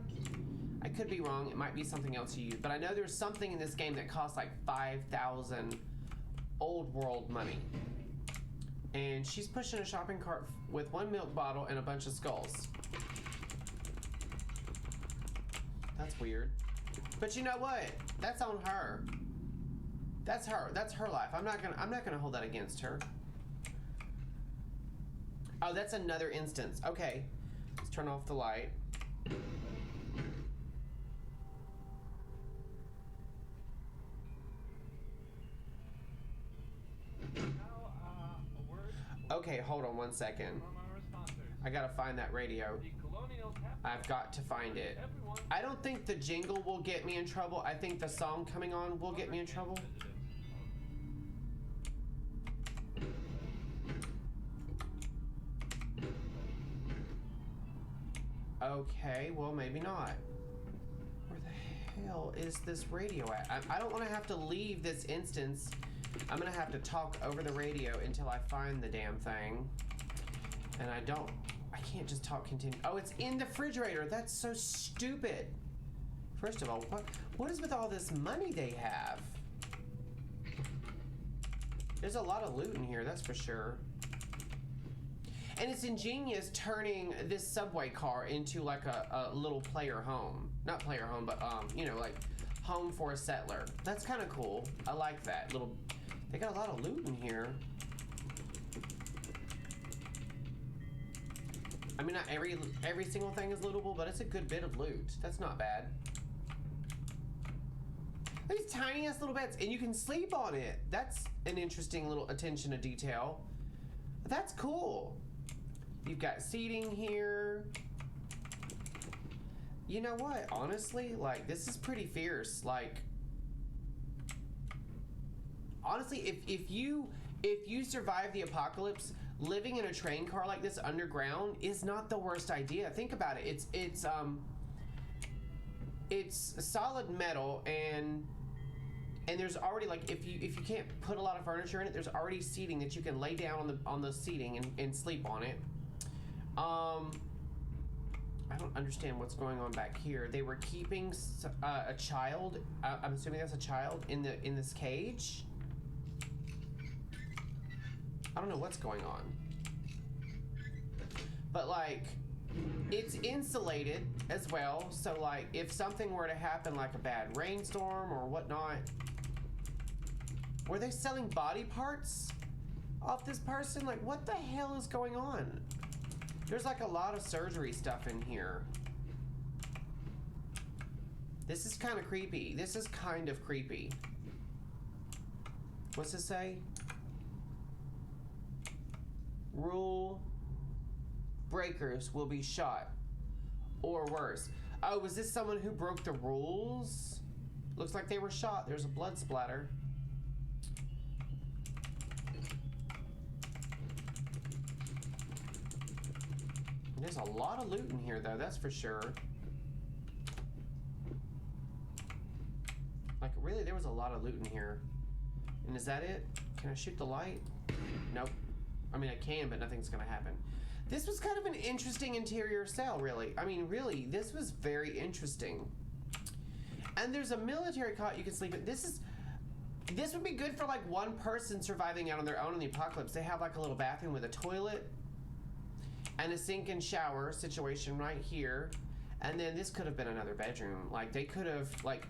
I could be wrong, it might be something else you use, but I know there's something in this game that costs like 5,000 old world money. And she's pushing a shopping cart with one milk bottle and a bunch of skulls. That's weird. But you know what? That's on her. That's her. That's her life. I'm not gonna hold that against her. Oh, that's another instance. Okay. Let's turn off the light. Okay, hold on one second. I gotta find that radio. I've got to find it. I don't think the jingle will get me in trouble. I think the song coming on will get me in trouble. Okay, well maybe not. Where the hell is this radio at? I don't want to have to leave this instance. I'm gonna have to talk over the radio until I find the damn thing. And I can't just talk continue. Oh, it's in the refrigerator. That's so stupid. First of all, what is with all this money they have? There's a lot of loot in here, that's for sure. And it's ingenious turning this subway car into like a little player home. Not player home, but you know, like home for a settler. That's kind of cool. I like that little. They got a lot of loot in here. I mean, not every single thing is lootable, but it's a good bit of loot. That's not bad. These tiniest little beds, and you can sleep on it. That's an interesting little attention to detail. But that's cool. You've got seating here. You know what? Honestly, like, this is pretty fierce. Like, honestly, if you survive the apocalypse, living in a train car like this underground is not the worst idea. Think about it. It's solid metal, and there's already, like, if you can't put a lot of furniture in it, there's already seating that you can lay down on the seating and sleep on it. I don't understand what's going on back here. They were keeping a child. I'm assuming that's a child in this cage. I don't know what's going on. But like, It's insulated as well, so like if something were to happen, like a bad rainstorm or whatnot. Were they selling body parts off this person? Like, what the hell is going on? There's like a lot of surgery stuff in here. This is kind of creepy. This is kind of creepy. What's this say? Rule breakers will be shot or worse. Oh, was this someone who broke the rules? Looks like they were shot. There's a blood splatter. There's a lot of loot in here, though, that's for sure. Like, really, there was a lot of loot in here. And is that it? Can I shoot the light? Nope. I mean, I can, but nothing's gonna happen. This was kind of an interesting interior cell, really. I mean, really, this was very interesting. And there's a military cot you can sleep in. This would be good for, like, one person surviving out on their own in the apocalypse. They have, like, a little bathroom with a toilet and a sink and shower situation right here. And then this could have been another bedroom. Like, they could have, like,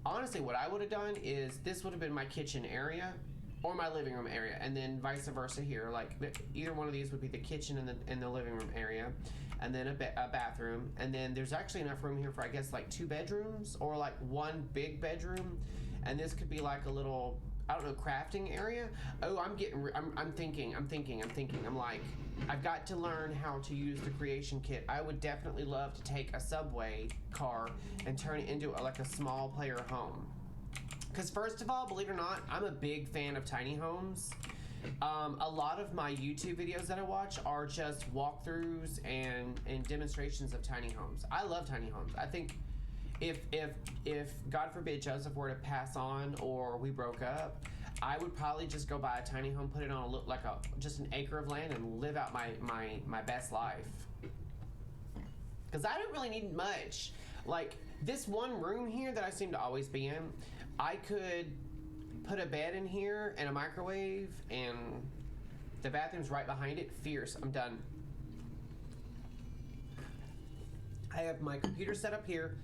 honestly, what I would have done is this would have been my kitchen area or my living room area, and then vice versa here. Like, either one of these would be the kitchen and the living room area, and then a bathroom, and then there's actually enough room here for, I guess, like 2 bedrooms or like 1 big bedroom, and this could be like a little, I don't know, crafting area. Oh, I'm thinking. I'm like, I've got to learn how to use the creation kit. I would definitely love to take a subway car and turn it into like a small player home. Because first of all, believe it or not, I'm a big fan of tiny homes. A lot of my YouTube videos that I watch are just walkthroughs and demonstrations of tiny homes. I love tiny homes. I think if God forbid Joseph were to pass on or we broke up, I would probably just go buy a tiny home, put it on just an acre of land, and live out my best life. Because I don't really need much. Like, this one room here that I seem to always be in, I could put a bed in here and a microwave, and the bathroom's right behind it. Fierce. I'm done. I have my computer set up here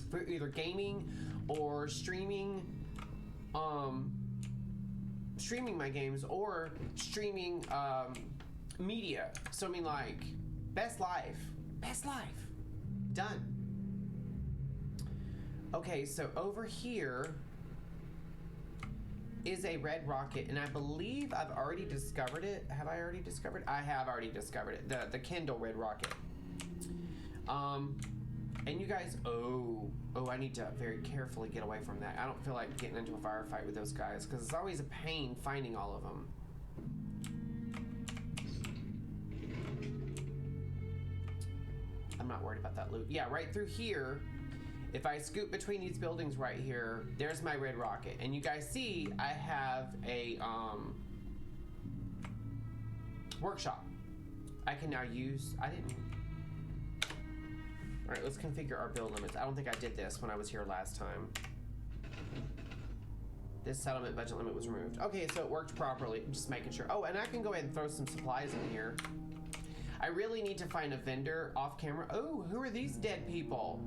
for either gaming or streaming my games or streaming media. So I mean, like, best life. Done. Okay, so over here is a red rocket, and I believe I've already discovered it. Have I already discovered it? I have already discovered it. The Kindle red rocket. And you guys, I need to very carefully get away from that. I don't feel like getting into a firefight with those guys, because it's always a pain finding all of them. I'm not worried about that loot. Yeah, right through here, if I scoot between these buildings right here, there's my red rocket. And you guys see, I have a workshop. I can now use, all right, let's configure our build limits. I don't think I did this when I was here last time. This settlement budget limit was removed. Okay, so it worked properly. I'm just making sure. Oh, and I can go ahead and throw some supplies in here. I really need to find a vendor off camera. Oh, who are these dead people?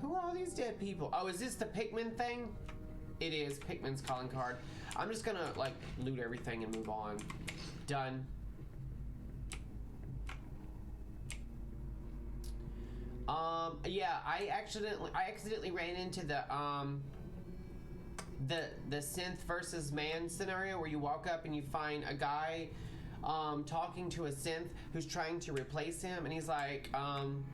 Who are all these dead people? Oh, is this the Pikmin thing? It is. Pikmin's calling card. I'm just gonna, like, loot everything and move on. Done. Yeah, I accidentally ran into the synth versus man scenario where you walk up and you find a guy talking to a synth who's trying to replace him, and he's like, I'm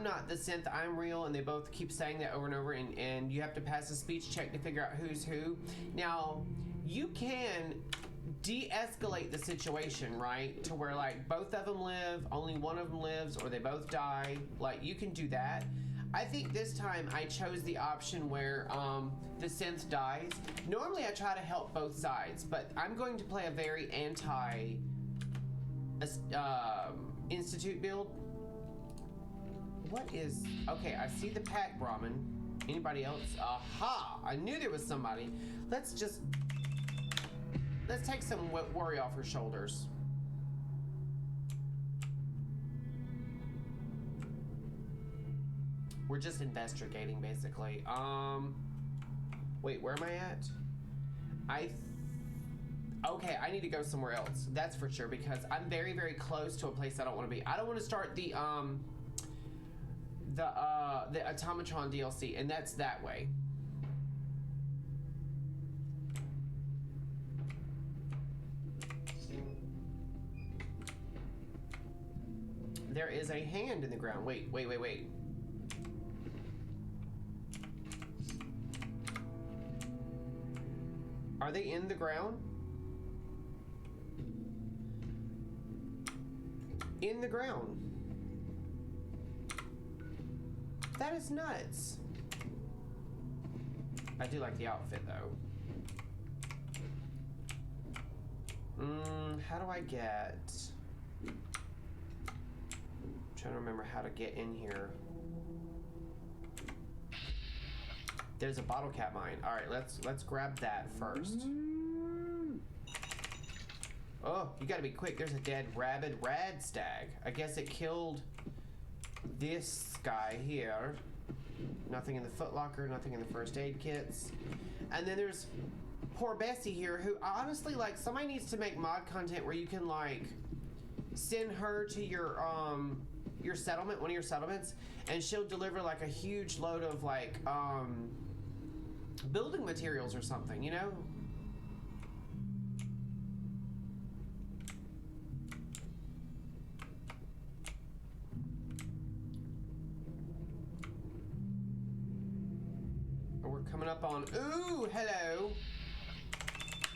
not the synth, I'm real, and they both keep saying that over and over, and you have to pass a speech check to figure out who's who. Now, you can de-escalate the situation, right? To where, like, both of them live, only one of them lives, or they both die. Like, you can do that. I think this time I chose the option where the synth dies. Normally I try to help both sides, but I'm going to play a very institute build. What is... Okay, I see the pack Brahmin. Anybody else? Aha! I knew there was somebody. Let's take some worry off her shoulders. We're just investigating, basically. Wait, where am I at? Okay, I need to go somewhere else. That's for sure, because I'm very, very close to a place I don't want to be. I don't want to start the Automatron DLC, and that's that way. There is a hand in the ground. Wait. Are they in the ground? In the ground. That is nuts. I do like the outfit though. How do I get? I'm trying to remember how to get in here. There's a bottle cap mine. All right, let's grab that first. Oh, you gotta be quick. There's a dead rabid rad stag. I guess it killed this guy here. Nothing in the footlocker, nothing in the first aid kits. And then there's poor Bessie here, who honestly, like, somebody needs to make mod content where you can, like, send her to your settlement, one of your settlements, and she'll deliver, like, a huge load of, like, building materials or something, you know? We're coming up on, ooh, hello.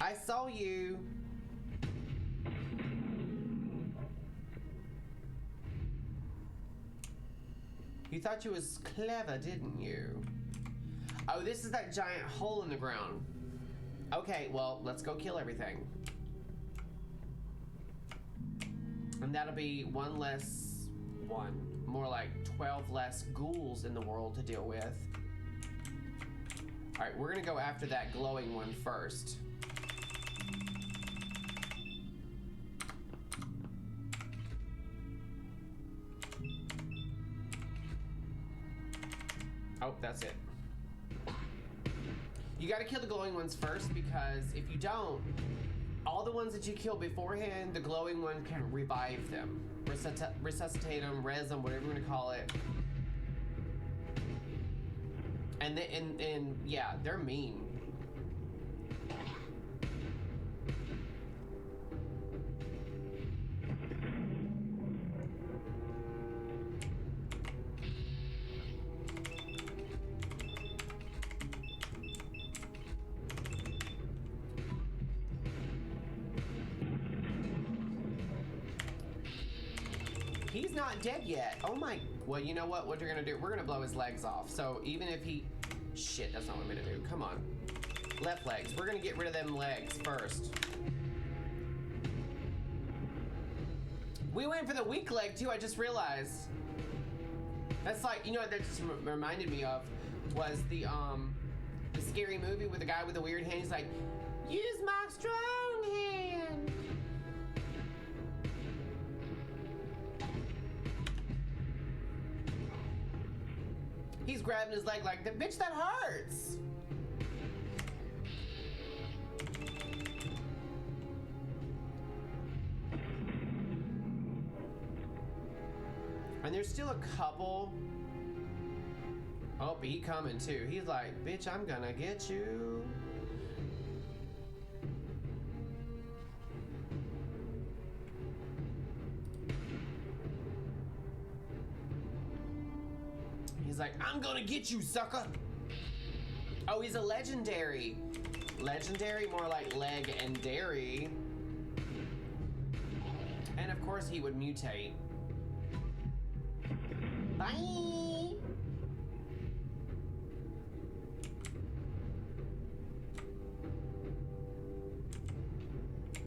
I saw you. You thought you was clever, didn't you? Oh, this is that giant hole in the ground. Okay, well, let's go kill everything. And that'll be more like 12 less ghouls in the world to deal with. All right, we're gonna go after that glowing one first. Oh, that's it. You gotta kill the glowing ones first, because if you don't, all the ones that you kill beforehand, the glowing one can revive them. Resuscitate them, res them, whatever you want to call it. And yeah, they're mean. He's not dead yet. Oh my. Well, you know what? What we're gonna do? We're gonna blow his legs off. So even if he. Shit, that's not what I'm gonna do. Come on. Left legs. We're gonna get rid of them legs first. We went for the weak leg too. I just realized. That's like, you know what that just reminded me of was the scary movie with the guy with the weird hand. He's like, use my strong hand. He's grabbing his leg like, bitch, that hurts. And there's still a couple. Oh, he coming too. He's like, bitch, I'm gonna get you. He's like, I'm gonna get you, sucker. Oh, he's a legendary. Legendary, more like leg and dairy. And of course he would mutate. Bye.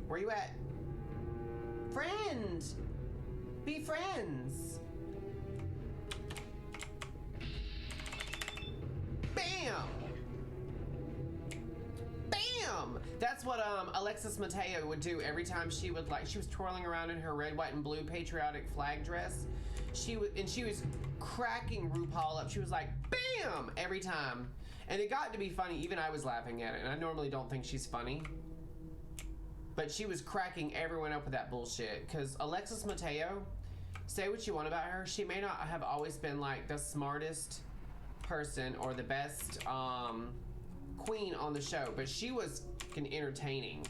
Where you at? Friend! Be friends! Bam! Bam! That's what Alexis Mateo would do every time she would, like, she was twirling around in her red, white, and blue patriotic flag dress. she was cracking RuPaul up. She was like, bam, every time. And it got to be funny. Even I was laughing at it. And I normally don't think she's funny. But she was cracking everyone up with that bullshit. Because Alexis Mateo, say what you want about her, she may not have always been like the smartest person or the best queen on the show, but she was fucking entertaining.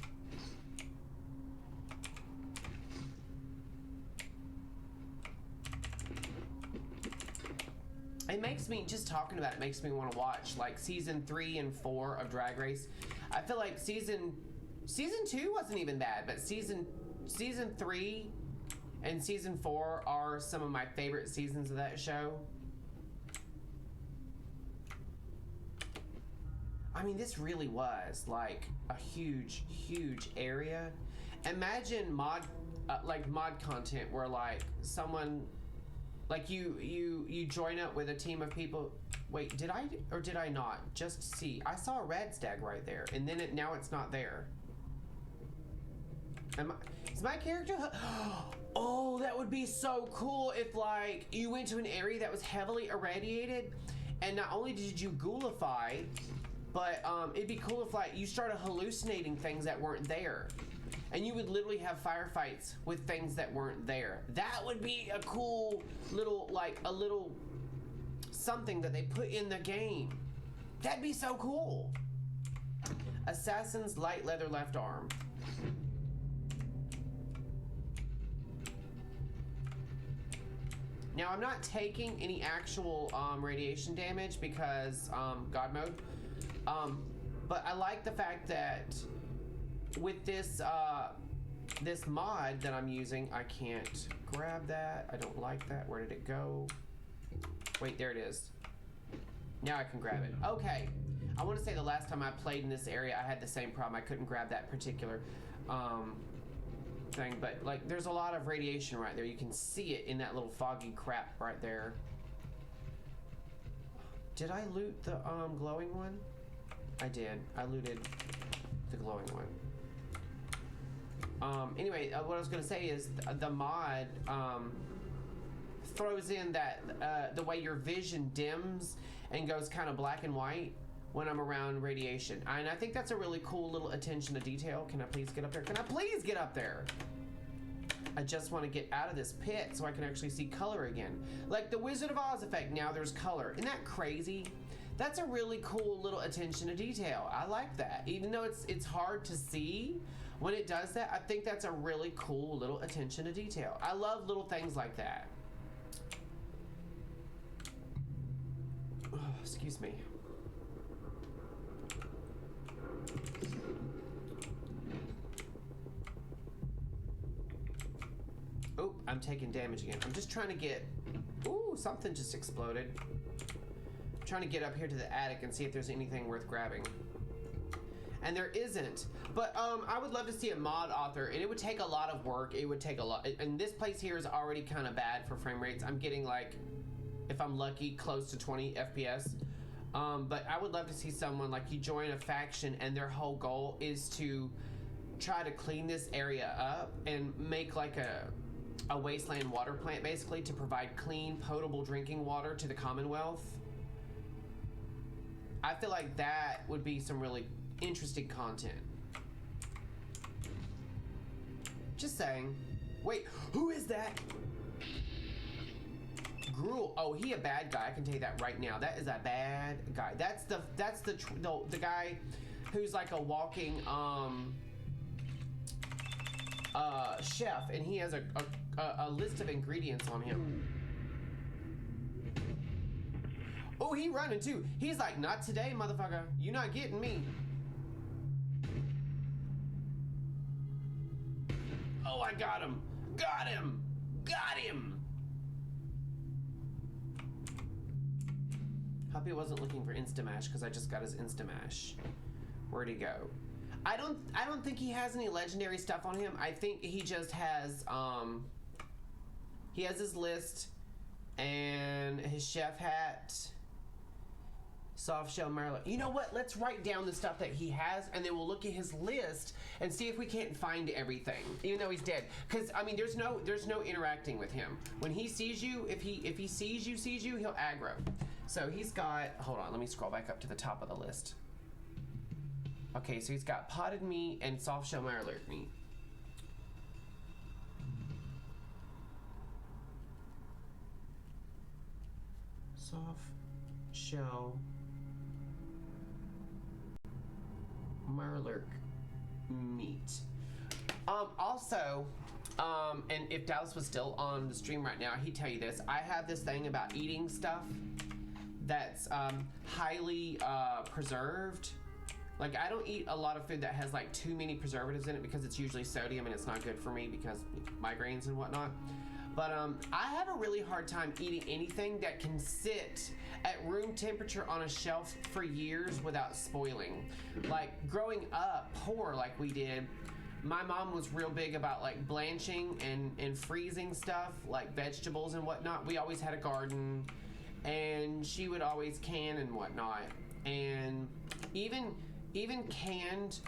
It makes me, just talking about it makes me want to watch like season 3 and 4 of Drag Race. I feel like season 2 wasn't even bad, but season 3 and season 4 are some of my favorite seasons of that show. I mean, this really was like a huge area. Imagine mod content where like someone, like you join up with a team of people. Wait, did I or did I not just see? I saw a red stag right there, and then now it's not there. Is my character? Oh, that would be so cool if like you went to an area that was heavily irradiated, and not only did you ghoulify, but it'd be cool if like you started hallucinating things that weren't there, and you would literally have firefights with things that weren't there. That would be a cool little something that they put in the game. That'd be so cool. Assassin's light leather left arm. Now I'm not taking any actual radiation damage because God mode. But I like the fact that with this this mod that I'm using, I can't grab that. I don't like that. Where did it go? Wait, there it is. Now I can grab it. Okay. I want to say the last time I played in this area, I had the same problem. I couldn't grab that particular thing, but like there's a lot of radiation right there. You can see it in that little foggy crap right there. Did I loot the glowing one? I did. I looted the glowing one. Anyway, what I was gonna say is the mod throws in that the way your vision dims and goes kind of black and white when I'm around radiation. And I think that's a really cool little attention to detail. Can I please get up there? Can I please get up there? I just want to get out of this pit so I can actually see color again. Like the Wizard of Oz effect, now there's color. Isn't that crazy? That's a really cool little attention to detail. I like that. Even though it's hard to see when it does that, I think that's a really cool little attention to detail. I love little things like that. Oh, excuse me. Oh, I'm taking damage again. I'm just trying to get... Ooh, something just exploded. I'm trying to get up here to the attic and see if there's anything worth grabbing. And there isn't. But I would love to see a mod author, and it would take a lot of work. It would take a lot. And this place here is already kind of bad for frame rates. I'm getting like, if I'm lucky, close to 20 FPS. But I would love to see someone, like you join a faction and their whole goal is to try to clean this area up and make like a wasteland water plant, basically, to provide clean, potable drinking water to the Commonwealth. I feel like that would be some really interesting content. Just saying. Wait, who is that? Gruel. Oh, he a bad guy. I can tell you that right now. That is a bad guy. That's the guy who's like a walking chef, and he has a list of ingredients on him. Oh, he running too. He's like, not today, motherfucker. You not getting me. Oh, I got him. Got him. Got him. Hope he wasn't looking for Instamash because I just got his Instamash. Where'd he go? I don't think he has any legendary stuff on him. I think he just has he has his list and his chef hat Soft shell Mirelurk. You know what? Let's write down the stuff that he has, and then we'll look at his list and see if we can't find everything, even though he's dead. Because I mean, there's no interacting with him. When he sees you, if he sees you, he'll aggro. So he's got. Hold on, let me scroll back up to the top of the list. Okay, so he's got potted meat and soft shell Mirelurk meat. Soft shell Mirelurk meat. Also, and if Dallas was still on the stream right now, he'd tell you this. I have this thing about eating stuff that's highly preserved. Like, I don't eat a lot of food that has like too many preservatives in it because it's usually sodium and it's not good for me because migraines and whatnot. But I have a really hard time eating anything that can sit at room temperature on a shelf for years without spoiling. Like growing up poor like we did, my mom was real big about like blanching and freezing stuff like vegetables and whatnot. We always had a garden and she would always can and whatnot. And even canned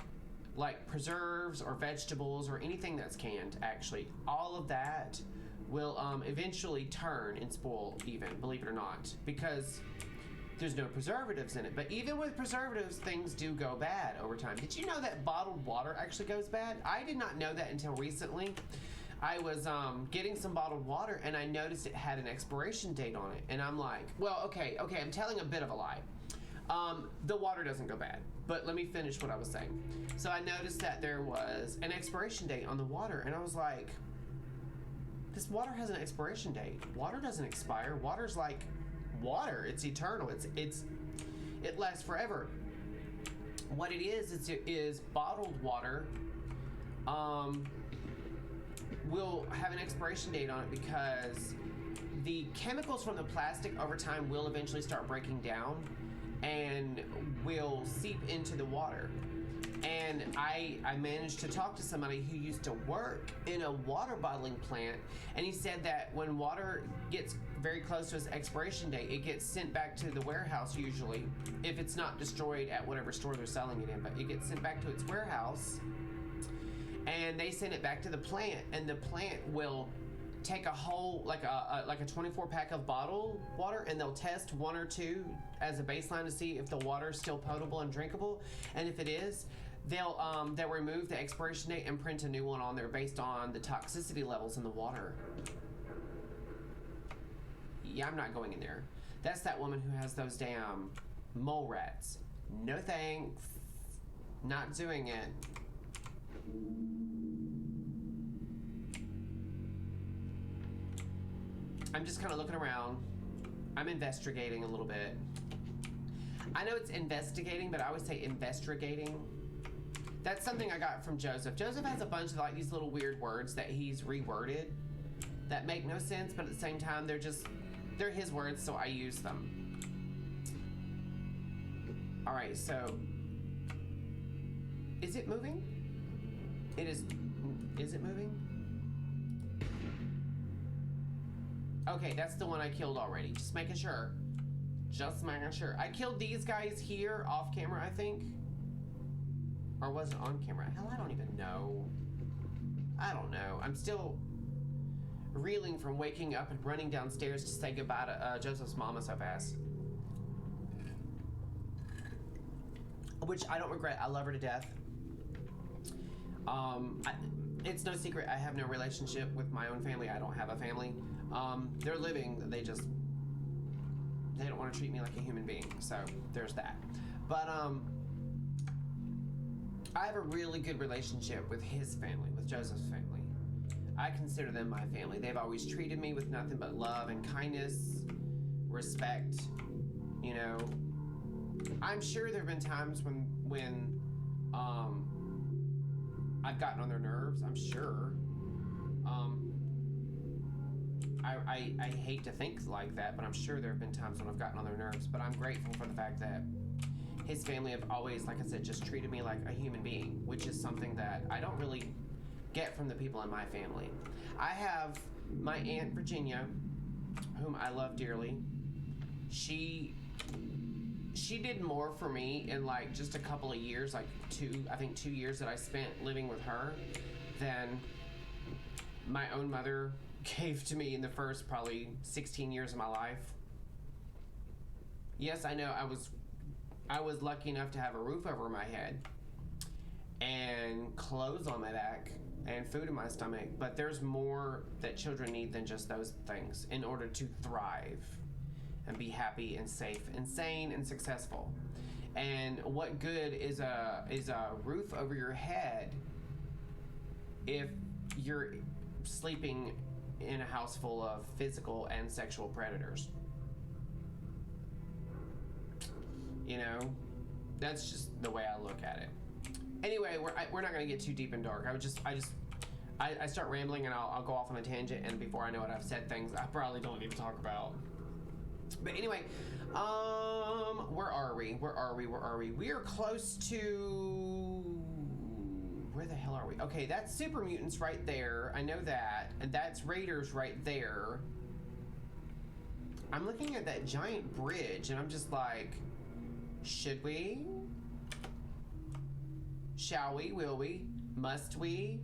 like preserves or vegetables or anything that's canned, actually, all of that will eventually turn and spoil even, believe it or not, because there's no preservatives in it. But even with preservatives, things do go bad over time. Did you know that bottled water actually goes bad? I did not know that until recently. I was getting some bottled water and I noticed it had an expiration date on it. And I'm like, well, okay, I'm telling a bit of a lie. The water doesn't go bad, but let me finish what I was saying. So I noticed that there was an expiration date on the water and I was like, this water has an expiration date. Water doesn't expire. Water's like water. It's eternal. It lasts forever. What it is bottled water will have an expiration date on it because the chemicals from the plastic over time will eventually start breaking down and will seep into the water. And I managed to talk to somebody who used to work in a water bottling plant, and he said that when water gets very close to its expiration date, it gets sent back to the warehouse usually, if it's not destroyed at whatever store they're selling it in, but it gets sent back to its warehouse, and they send it back to the plant, and the plant will take a whole, like a 24 pack of bottled water, and they'll test one or two as a baseline to see if the water is still potable and drinkable, and if it is, they'll remove the expiration date and print a new one on there based on the toxicity levels in the water. Yeah, I'm not going in there. That's that woman who has those damn mole rats. No thanks. Not doing it. I'm just kind of looking around. I'm investigating a little bit. I know it's investigating, but I always say investigating. That's something I got from Joseph. Joseph has a bunch of like these little weird words that he's reworded that make no sense, but at the same time, they're his words, so I use them. All right, so is it moving? It is. Is it moving? Okay, that's the one I killed already. Just making sure. Just making sure. I killed these guys here off camera, I think. Or was it on camera? Hell, I don't even know. I don't know. I'm still reeling from waking up and running downstairs to say goodbye to Joseph's mama so fast. Which I don't regret. I love her to death. It's no secret I have no relationship with my own family. I don't have a family. They're living. They don't want to treat me like a human being. So there's that. But I have a really good relationship with his family, with Joseph's family. I consider them my family. They've always treated me with nothing but love and kindness, respect. You know, I'm sure there have been times when I've gotten on their nerves. I'm sure. I hate to think like that, but I'm sure there have been times when I've gotten on their nerves. But I'm grateful for the fact that his family have always, like I said, just treated me like a human being, which is something that I don't really get from the people in my family. I have my Aunt Virginia, whom I love dearly. She she did more for me in like just a couple of years, like 2 years that I spent living with her, than my own mother gave to me in the first probably 16 years of my life. Yes, I know I was lucky enough to have a roof over my head and clothes on my back and food in my stomach, but there's more that children need than just those things in order to thrive and be happy and safe and sane and successful. And what good is a roof over your head if you're sleeping in a house full of physical and sexual predators? You know, that's just the way I look at it. Anyway, we're not going to get too deep and dark. I start rambling and I'll go off on a tangent, and before I know it, I've said things I probably don't need to talk about. But anyway, where are we? We are close to... Where the hell are we? Okay, that's Super Mutants right there. I know that. And that's Raiders right there. I'm looking at that giant bridge, and I'm just like... Should we? Shall we? Will we? Must we?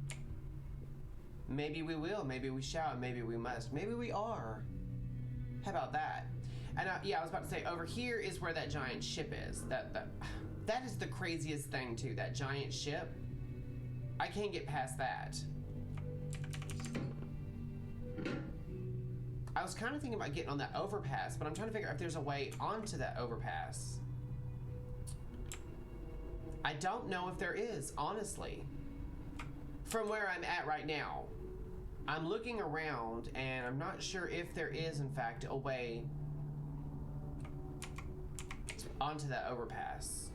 Maybe we will. Maybe we shall. Maybe we must. Maybe we are. How about that? And yeah, I was about to say, over here is where that giant ship is. That is the craziest thing too. That giant ship. I can't get past that. I was kind of thinking about getting on that overpass, but I'm trying to figure out if there's a way onto that overpass. I don't know if there is, honestly. From where I'm at right now, I'm looking around and I'm not sure if there is, in fact, a way onto that overpass.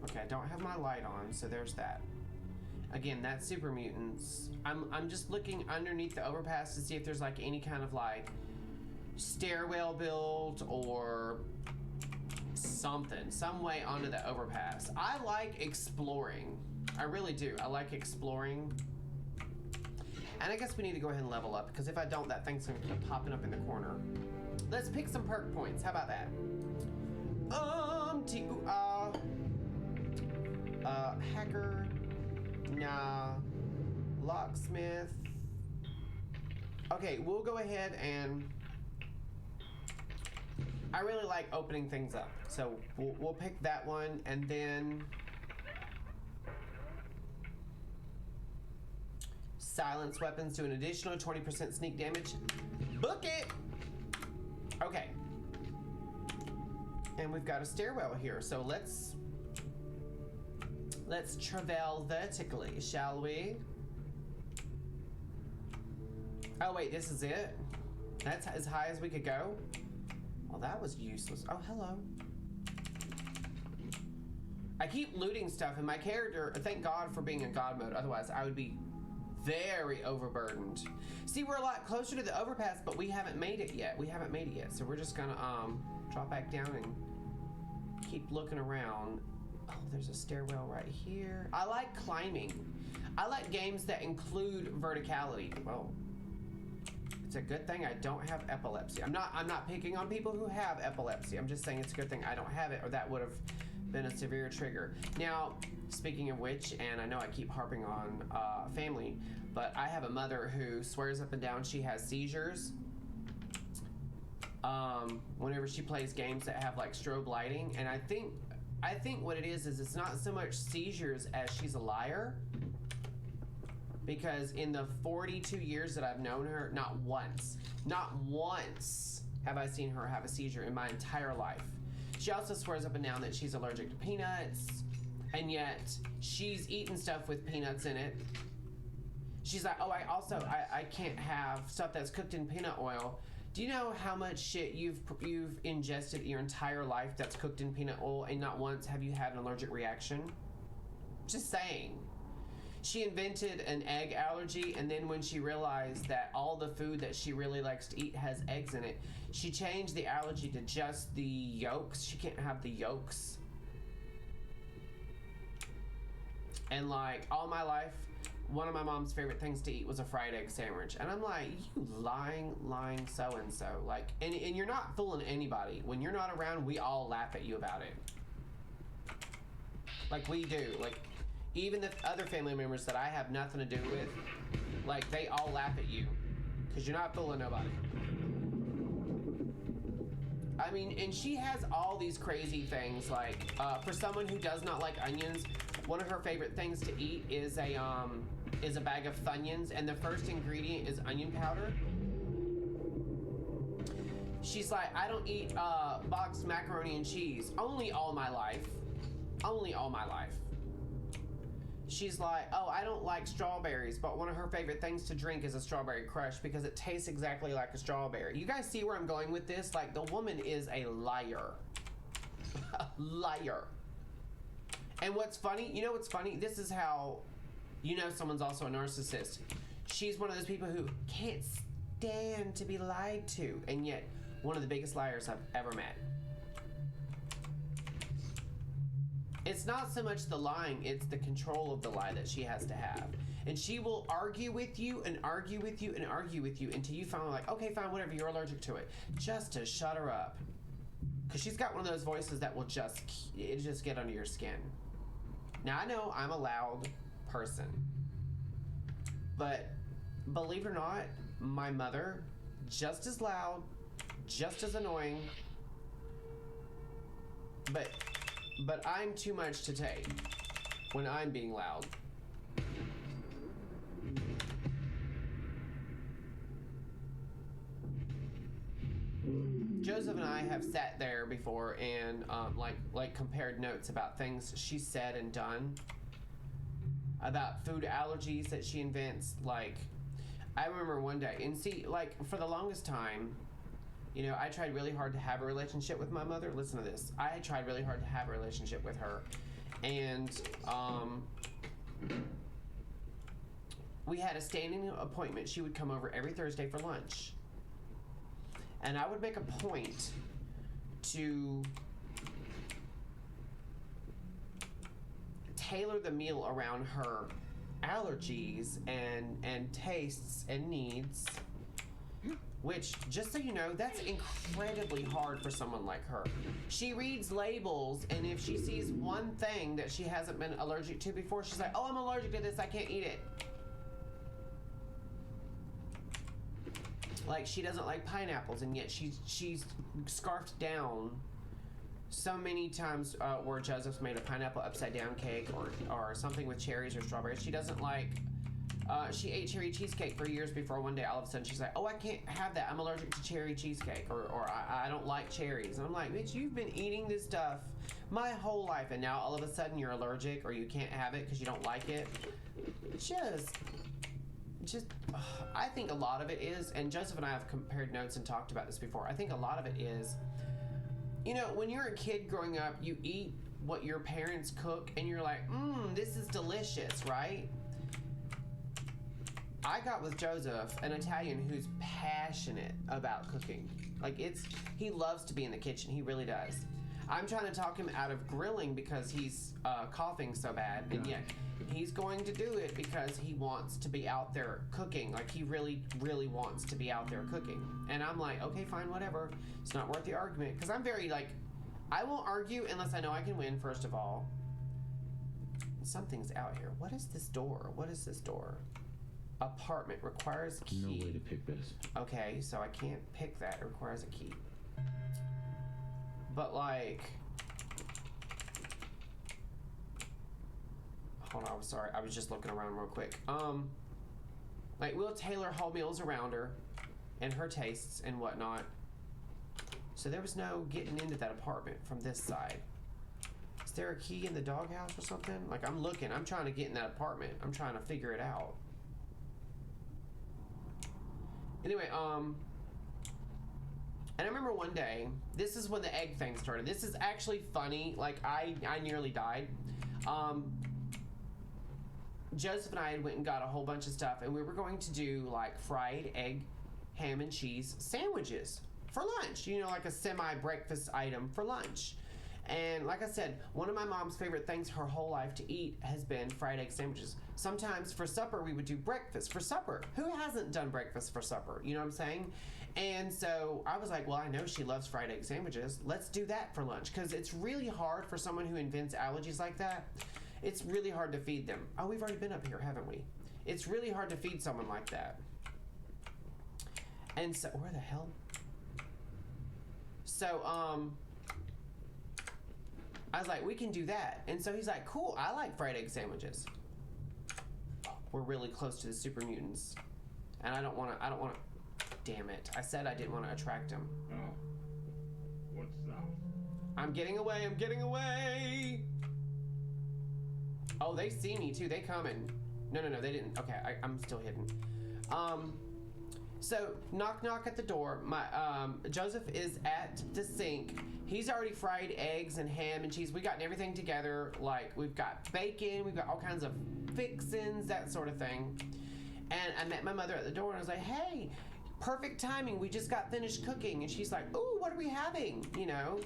Okay, I don't have my light on, so there's that. Again, that's Super Mutants. I'm just looking underneath the overpass to see if there's like any kind of like stairwell built or something, some way onto the overpass. I like exploring. I really do. I like exploring. And I guess we need to go ahead and level up, because if I don't, that thing's gonna keep popping up in the corner. Let's pick some perk points. How about that? Hacker. Nah. Locksmith. Okay, we'll go ahead and... I really like opening things up, so we'll pick that one, and then silence weapons do an additional 20% sneak damage. Book it! Okay. And we've got a stairwell here, so let's travel vertically, shall we? Oh wait, this is it? That's as high as we could go? Well, that was useless. Oh, hello. I keep looting stuff, and my character, thank God for being in God mode, otherwise I would be very overburdened. See, we're a lot closer to the overpass, but we haven't made it yet. So we're just gonna drop back down and keep looking around. Oh, there's a stairwell right here. I like climbing. I like games that include verticality. Well, it's a good thing I don't have epilepsy. I'm not picking on people who have epilepsy. I'm just saying it's a good thing I don't have it, or that would have been a severe trigger. Now, speaking of which, and I know I keep harping on family, but I have a mother who swears up and down she has seizures whenever she plays games that have like strobe lighting. And I think what it is it's not so much seizures as she's a liar. Because in the 42 years that I've known her, not once have I seen her have a seizure in my entire life. She also swears up and down that she's allergic to peanuts, and yet she's eaten stuff with peanuts in it. She's like, oh, I can't have stuff that's cooked in peanut oil. Do you know how much shit you've ingested your entire life that's cooked in peanut oil, and not once have you had an allergic reaction? Just saying. She invented an egg allergy, and then when she realized that all the food that she really likes to eat has eggs in it, she changed the allergy to just the yolks. She can't have the yolks. And like all my life, one of my mom's favorite things to eat was a fried egg sandwich. And I'm like, you lying so-and-so. Like, and you're not fooling anybody. When you're not around, we all laugh at you about it. Like, we do. Like, even the other family members that I have nothing to do with, like, they all laugh at you. Because you're not fooling nobody. I mean, and she has all these crazy things. Like, for someone who does not like onions, one of her favorite things to eat is a bag of Funyuns, and the first ingredient is onion powder. She's like, I don't eat boxed macaroni and cheese. Only all my life. She's like, oh, I don't like strawberries, but one of her favorite things to drink is a strawberry crush because it tastes exactly like a strawberry. You guys see where I'm going with this? Like, the woman is a liar. A liar. And what's funny, you know what's funny? This is how you know someone's also a narcissist. She's one of those people who can't stand to be lied to, and yet one of the biggest liars I've ever met. It's not so much the lying, it's the control of the lie that she has to have. And she will argue with you and argue with you and argue with you until you finally like, okay, fine, whatever, you're allergic to it. Just to shut her up. Because she's got one of those voices that will just get under your skin. Now, I know I'm a loud person. But believe it or not, my mother, just as loud, just as annoying, but I'm too much to take when I'm being loud. Joseph and I have sat there before and like compared notes about things she said and done, about food allergies that she invents. Like, I remember one day, and see, like, for the longest time, you know, I tried really hard to have a relationship with my mother. Listen to this. I had tried really hard to have a relationship with her. And we had a standing appointment. She would come over every Thursday for lunch. And I would make a point to tailor the meal around her allergies and tastes and needs. Which, just so you know, that's incredibly hard for someone like her. She reads labels, and if she sees one thing that she hasn't been allergic to before, she's like, oh, I'm allergic to this, I can't eat it. Like, she doesn't like pineapples, and yet she's scarfed down so many times where Joseph's made a pineapple upside down cake or something with cherries or strawberries. She doesn't like... she ate cherry cheesecake for years before one day all of a sudden she's like, oh, I can't have that, I'm allergic to cherry cheesecake, or I don't like cherries. And I'm like, bitch, you've been eating this stuff my whole life, and now all of a sudden you're allergic or you can't have it because you don't like it. I think a lot of it is, and Joseph and I have compared notes and talked about this before, I think a lot of it is, you know, when you're a kid growing up, you eat what your parents cook and you're like, this is delicious, right? I got with Joseph, an Italian who's passionate about cooking. Like, he loves to be in the kitchen. He really does. I'm trying to talk him out of grilling because he's coughing so bad, and yet he's going to do it because he wants to be out there cooking. Like, he really, really wants to be out there cooking. And I'm like, okay, fine, whatever. It's not worth the argument. Because I'm very, like, I won't argue unless I know I can win, first of all. Something's out here. What is this door? What is this door? Apartment requires a key. No way to pick this. Okay, so I can't pick that. It requires a key. But, like... Hold on, I'm sorry. I was just looking around real quick. Like, we'll tailor whole meals around her and her tastes and whatnot. So there was no getting into that apartment from this side. Is there a key in the doghouse or something? Like, I'm looking. I'm trying to get in that apartment. I'm trying to figure it out. Anyway, and I remember one day, this is when the egg thing started. This is actually funny. Like, I nearly died. Joseph and I went and got a whole bunch of stuff, and we were going to do, like, fried egg, ham and cheese sandwiches for lunch. You know, like a semi-breakfast item for lunch. And like I said, one of my mom's favorite things her whole life to eat has been fried egg sandwiches. Sometimes for supper, we would do breakfast for supper. Who hasn't done breakfast for supper? You know what I'm saying? And so I was like, well, I know she loves fried egg sandwiches. Let's do that for lunch. Because it's really hard for someone who invents allergies like that. It's really hard to feed them. Oh, we've already been up here, haven't we? It's really hard to feed someone like that. And so, where the hell? So, I was like, we can do that. And so he's like, cool, I like fried egg sandwiches. We're really close to the super mutants. And I don't want to, damn it. I said I didn't want to attract him. Oh. What's that? I'm getting away. Oh, they see me too, they coming. No, they didn't. Okay, I'm still hidden. So, knock at the door. My Joseph is at the sink. He's already fried eggs and ham and cheese. We gotten everything together. Like, we've got bacon, we've got all kinds of fixins, that sort of thing. And I met my mother at the door and I was like, hey, perfect timing. We just got finished cooking. And she's like, ooh, what are we having? You know?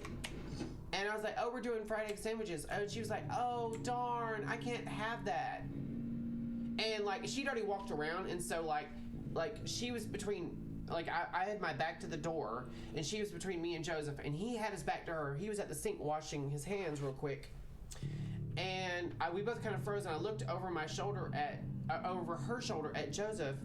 And I was like, oh, we're doing fried egg sandwiches. And she was like, oh, darn, I can't have that. And, like, she'd already walked around. And so, like she was between, like, I had my back to the door, and she was between me and Joseph, and he had his back to her. He was at the sink washing his hands real quick, and we both kind of froze, and I looked over my shoulder over her shoulder at Joseph,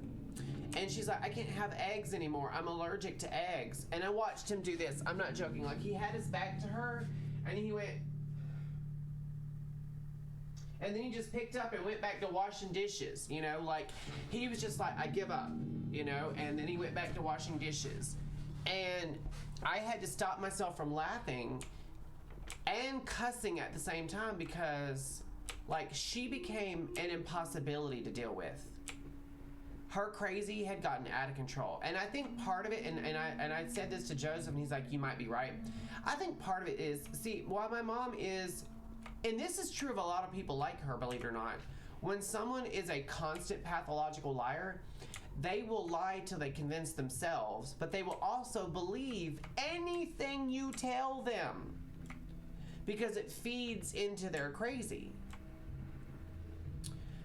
and she's like, I can't have eggs anymore. I'm allergic to eggs. And I watched him do this. I'm not joking. Like, he had his back to her, and he went, and then he just picked up and went back to washing dishes, you know, like, he was just like, I give up, you know, and then he went back to washing dishes. And I had to stop myself from laughing and cussing at the same time because, like, she became an impossibility to deal with. Her crazy had gotten out of control. And I think part of it, and I said this to Joseph, and he's like, you might be right. I think part of it is, see, while my mom is, and this is true of a lot of people like her, believe it or not. When someone is a constant pathological liar, they will lie till they convince themselves, but they will also believe anything you tell them because it feeds into their crazy.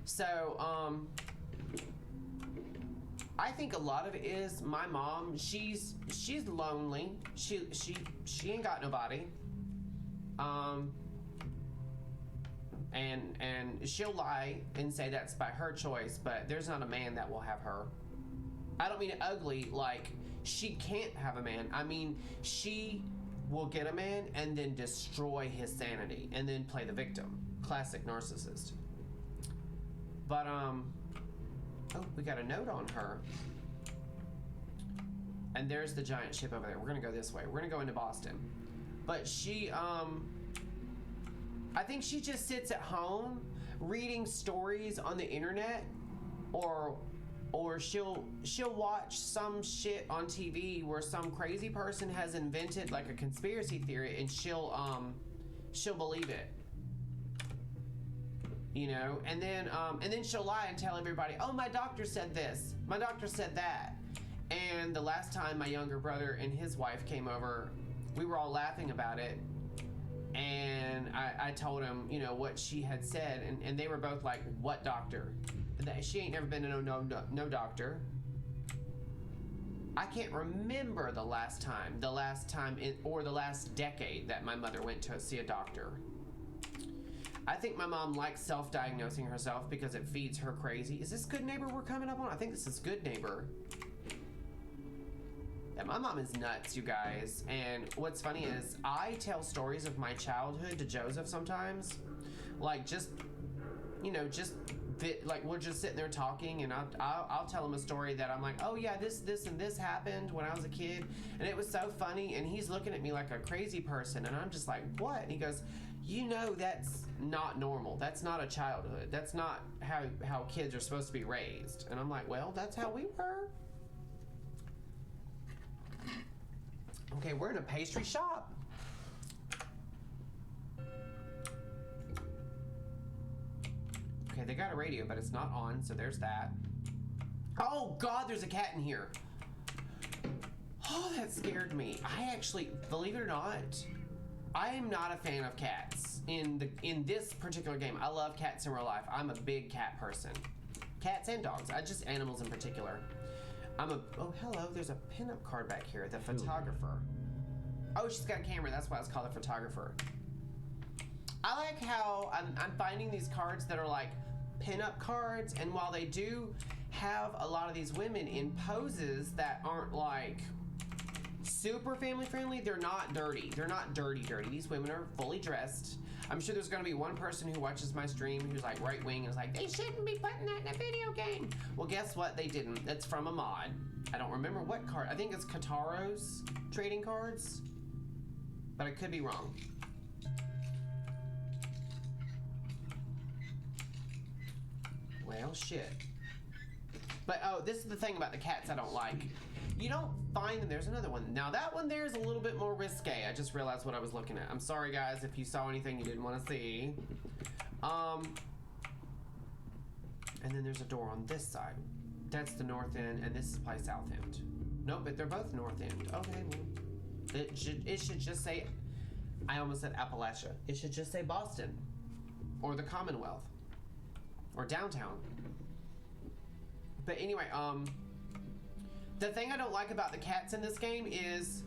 So, I think a lot of it is my mom. She's lonely. She ain't got nobody. And she'll lie and say that's by her choice, but there's not a man that will have her. I don't mean it ugly, like, she can't have a man. I mean, she will get a man and then destroy his sanity and then play the victim. Classic narcissist. But, oh, we got a note on her. And there's the giant ship over there. We're gonna go this way. We're gonna go into Boston. But she, I think she just sits at home reading stories on the internet, or she'll watch some shit on TV where some crazy person has invented like a conspiracy theory, and she'll believe it. You know, and then she'll lie and tell everybody, oh, my doctor said this, my doctor said that. And the last time my younger brother and his wife came over, we were all laughing about it. And I told him, you know, what she had said, and they were both like, what doctor? She ain't never been to no doctor. I can't remember the last time or the last decade that my mother went to see a doctor. I think my mom likes self-diagnosing herself because it feeds her crazy. Is this Good Neighbor we're coming up on? I think this is Good Neighbor. Yeah, my mom is nuts, you guys. And what's funny is I tell stories of my childhood to Joseph sometimes. Like, just, you know, like, we're just sitting there talking, and I'll tell him a story that I'm like, oh yeah, this and this happened when I was a kid, and it was so funny, and he's looking at me like a crazy person, and I'm just like, what? And he goes, you know, that's not normal. That's not a childhood. That's not how kids are supposed to be raised. And I'm like, well, that's how we were. Okay, we're in a pastry shop. Okay, they got a radio, but it's not on, so there's that. Oh, God, there's a cat in here. Oh, that scared me. I actually, believe it or not, I am not a fan of cats in this particular game. I love cats in real life. I'm a big cat person. Cats and dogs. I just animals in particular. Oh, hello. There's a pinup card back here. The photographer. Oh, she's got a camera. That's why it's called a photographer. I like how I'm finding these cards that are like pinup cards, and while they do have a lot of these women in poses that aren't like super family friendly, they're not dirty. They're not dirty. These women are fully dressed. I'm sure there's going to be one person who watches my stream who's like right wing and is like, they shouldn't be putting that in a video game. Well, guess what? They didn't. That's from a mod. I don't remember what card. I think it's Kataro's trading cards, but I could be wrong. Well, shit. But, oh, this is the thing about the cats I don't like. You don't find them. There's another one. Now, that one there is a little bit more risque. I just realized what I was looking at. I'm sorry, guys, if you saw anything you didn't want to see. And then there's a door on this side. That's the north end, and this is probably south end. Nope, but they're both north end. Okay, well, it should just say, I almost said Appalachia. It should just say Boston, or the Commonwealth, or downtown. But anyway, the thing I don't like about the cats in this game is,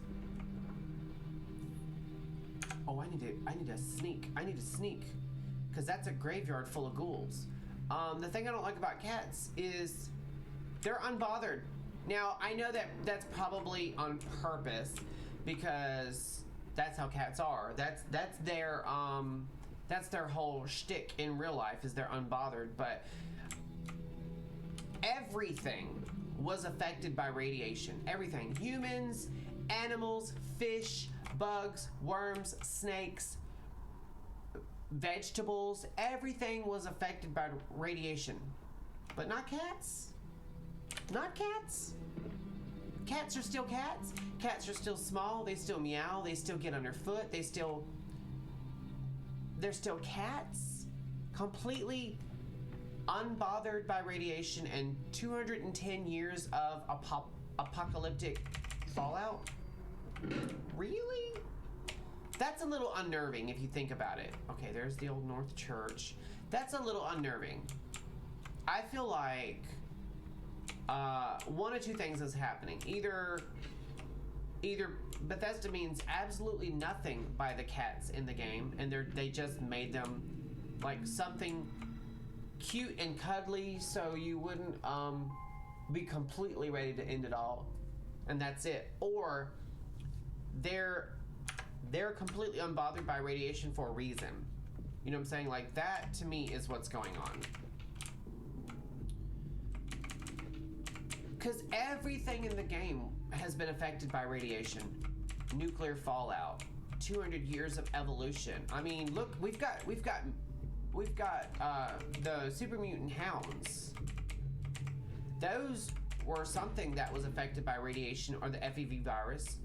oh, I need to sneak, because that's a graveyard full of ghouls. The thing I don't like about cats is they're unbothered. Now, I know that that's probably on purpose, because that's how cats are. That's their whole shtick in real life, is they're unbothered. But everything was affected by radiation. Everything. Humans, animals, fish, bugs, worms, snakes, vegetables, everything was affected by radiation. But not cats. Not cats. Cats are still cats. Cats are still small. They still meow. They still get underfoot. They're still cats. Completely unbothered by radiation and 210 years of apocalyptic fallout? Really? That's a little unnerving if you think about it. Okay, there's the old North Church. That's a little unnerving. I feel like one of two things is happening. Either Bethesda means absolutely nothing by the cats in the game, and they just made them like something cute and cuddly so you wouldn't be completely ready to end it all, and that's it. Or they're completely unbothered by radiation for a reason. You know what I'm saying? Like, that to me is what's going on. Because everything in the game has been affected by radiation. Nuclear fallout, 200 years of evolution. I mean, look, we've got the super mutant hounds. Those were something that was affected by radiation, or the FEV virus.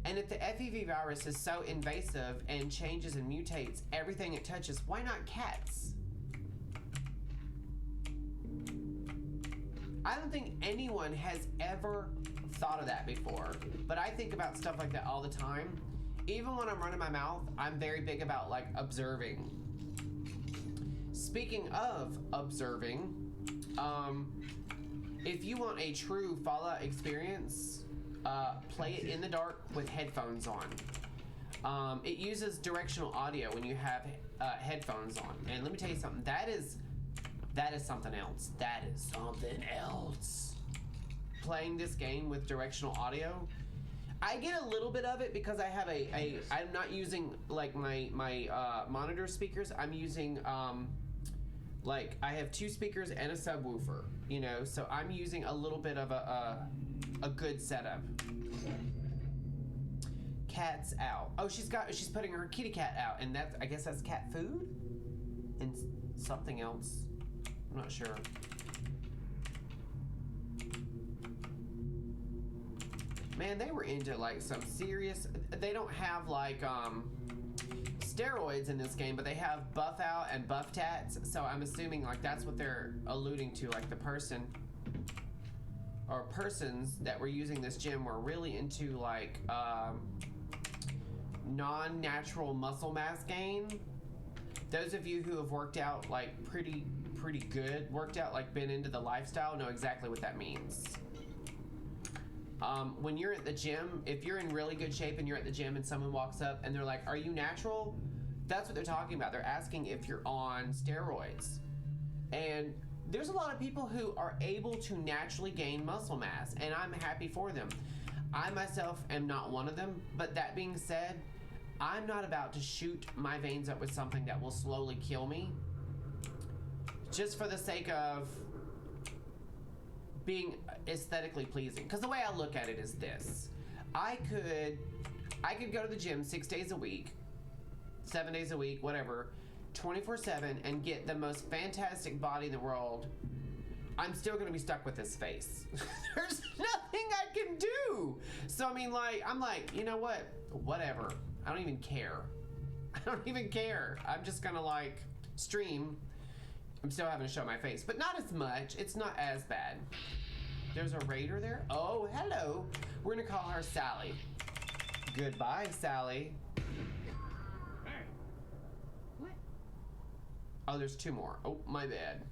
And if the FEV virus is so invasive and changes and mutates everything it touches, why not cats? I don't think anyone has ever thought of that before, but I think about stuff like that all the time. Even when I'm running my mouth, I'm very big about like observing. Speaking of observing, if you want a true Fallout experience, play it in the dark with headphones on. It uses directional audio when you have headphones on. And let me tell you something, that is something else. That is something else. Playing this game with directional audio, I get a little bit of it because I have I'm not using like my monitor speakers. I'm using like I have 2 speakers and a subwoofer, you know, so I'm using a little bit of a good setup. Cat's out. Oh, she's putting her kitty cat out, and I guess that's cat food and something else. I'm not sure. Man, they were into like some serious. They don't have like steroids in this game, but they have buff out and buff tats. So I'm assuming like that's what they're alluding to. Like the person or persons that were using this gym were really into like non-natural muscle mass gain. Those of you who have worked out like pretty good, worked out, like been into the lifestyle, know exactly what that means. When you're at the gym, if you're in really good shape and you're at the gym and someone walks up and they're like, "Are you natural?" That's what they're talking about. They're asking if you're on steroids. And there's a lot of people who are able to naturally gain muscle mass, and I'm happy for them. I myself am not one of them, but that being said, I'm not about to shoot my veins up with something that will slowly kill me just for the sake of being aesthetically pleasing. Because the way I look at it is this. I could go to the gym 6 days a week, 7 days a week, whatever, 24/7, and get the most fantastic body in the world. I'm still gonna be stuck with this face. There's nothing I can do. So I mean, like, I'm like, you know what? Whatever. I don't even care. I don't even care. I'm just gonna like stream. I'm still having to show my face, but not as much. It's not as bad. There's a raider there. Oh, hello. We're gonna call her Sally. Goodbye, Sally. Hey. What? Oh, there's 2 more. Oh, my bad.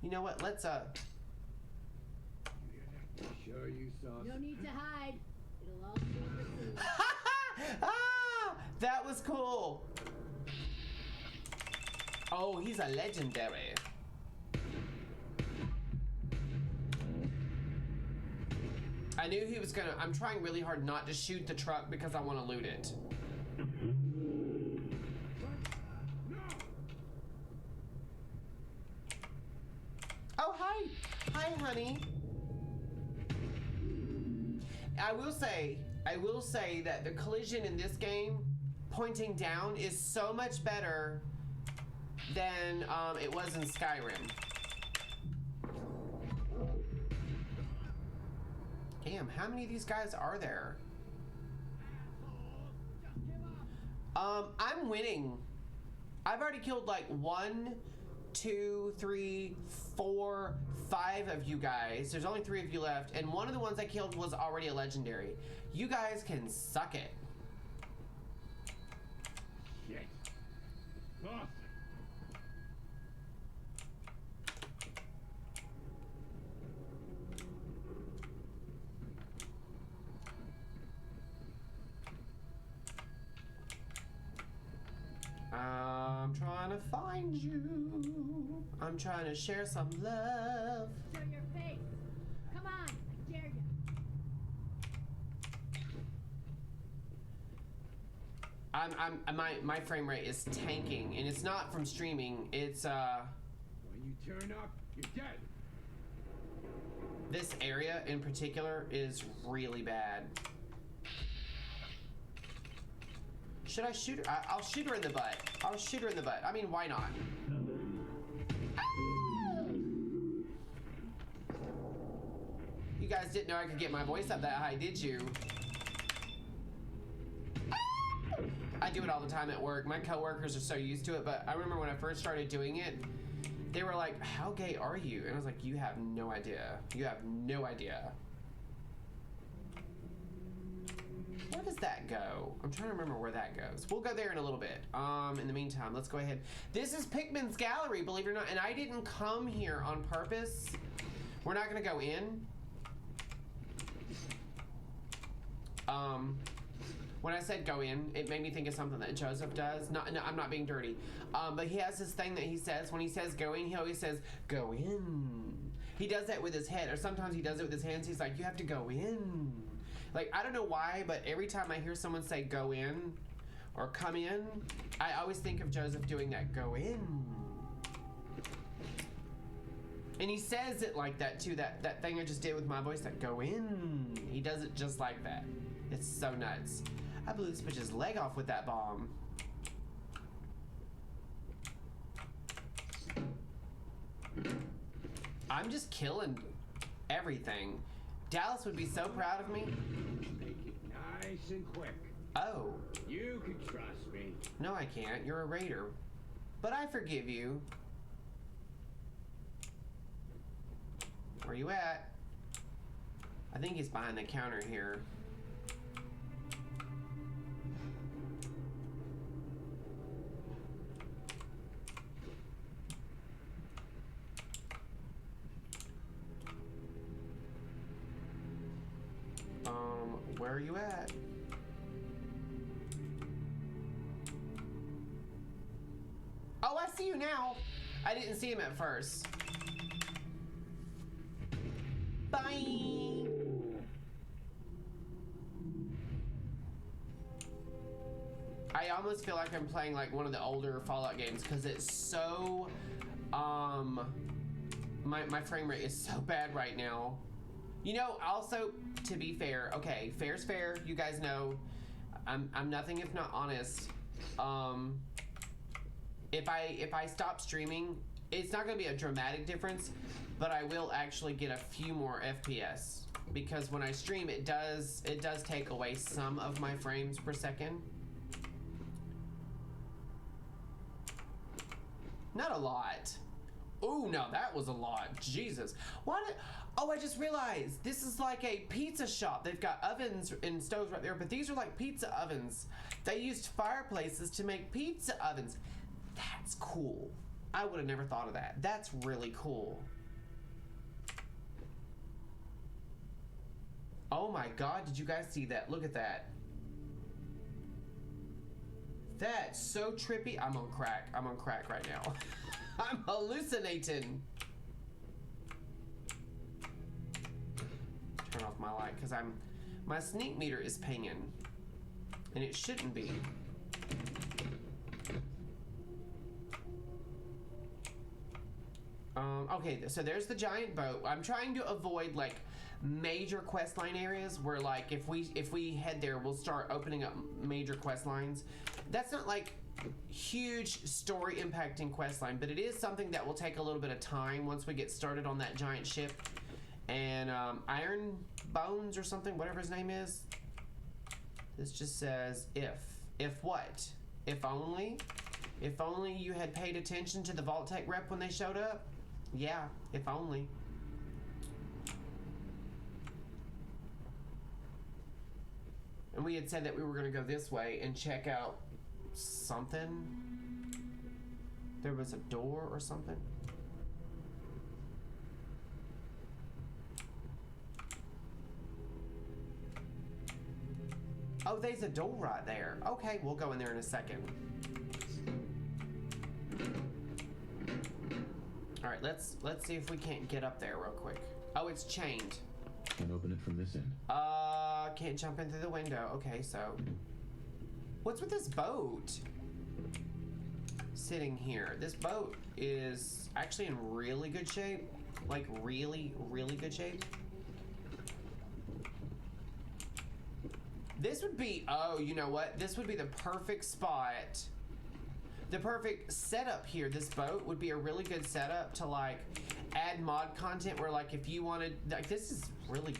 You know what? Let's Sure you saw. No need to hide. It'll all be over soon. Ah, that was cool. Oh, he's a legendary. I knew he was gonna. I'm trying really hard not to shoot the truck because I want to loot it. Oh, hi. Hi, honey. I will say that the collision in this game, pointing down, is so much better than it was in Skyrim. Damn, how many of these guys are there? I'm winning. I've already killed like 1, 2, 3, 4, 5 of you guys. There's only 3 of you left, and one of the ones I killed was already a legendary. You guys can suck it. Shit. Lost. I'm trying to find you. I'm trying to share some love. Show your face. Come on, I dare you. My frame rate is tanking, and it's not from streaming. It's When you turn up, you're dead. this area in particular is really bad. Should I shoot her? I'll shoot her in the butt. I'll shoot her in the butt. I mean, why not? You guys didn't know I could get my voice up that high, did you? I do it all the time at work. My coworkers are so used to it, but I remember when I first started doing it, they were like, "How gay are you?" And I was like, "You have no idea. You have no idea." Where does that go? I'm trying to remember where that goes. We'll go there in a little bit. In the meantime, let's go ahead. This is Pikmin's Gallery, believe it or not, and I didn't come here on purpose. We're not gonna go in. When I said go in, it made me think of something that Joseph does. No, I'm not being dirty. But he has this thing that he says, when he says go in, he always says, go in. He does that with his head, or sometimes he does it with his hands. He's like, you have to go in. Like, I don't know why, but every time I hear someone say go in or come in, I always think of Joseph doing that, go in. And he says it like that too, that thing I just did with my voice, that go in. He does it just like that. It's so nuts. I blew this bitch's leg off with that bomb. I'm just killing everything. Dallas would be so proud of me. Make it nice and quick. Oh. You can trust me. No, I can't. You're a raider. But I forgive you. Where you at? I think he's behind the counter here. are you at? Oh, I see you now. I didn't see him at first. Bye. I almost feel like I'm playing like one of the older Fallout games because it's so, my frame rate is so bad right now. You know, also, to be fair, okay, fair's fair. You guys know, I'm nothing if not honest. If I stop streaming, it's not gonna be a dramatic difference, but I will actually get a few more FPS because when I stream, it does take away some of my frames per second. Not a lot. Ooh, no, that was a lot. Jesus. What? Oh, I just realized this is like a pizza shop. They've got ovens and stoves right there, but these are like pizza ovens. They used fireplaces to make pizza ovens. That's cool. I would have never thought of that. That's really cool. Oh my God, did you guys see that? Look at that. That's so trippy. I'm on crack. I'm on crack right now. I'm hallucinating. Turn off my light because my sneak meter is pinging. And it shouldn't be. Okay, so there's the giant boat. I'm trying to avoid like major quest line areas where like if we head there, we'll start opening up major quest lines. That's not like huge story impacting quest line, but it is something that will take a little bit of time once we get started on that giant ship. And Iron Bones or something, whatever his name is. This just says if what? If only you had paid attention to the Vault-Tec rep when they showed up. Yeah, if only. And we had said that we were going to go this way and check out something. There was a door or something. Oh, there's a door right there. Okay, we'll go in there in a second. All right, let's see if we can't get up there real quick. Oh, it's chained. Can't open it from this end. Can't jump in through the window. Okay, so what's with this boat sitting here? This boat is actually in really good shape. Like really, really good shape. This would be, oh, you know what? This would be the perfect spot. The perfect setup here. This boat would be a really good setup to like add mod content where like if you wanted, like this is really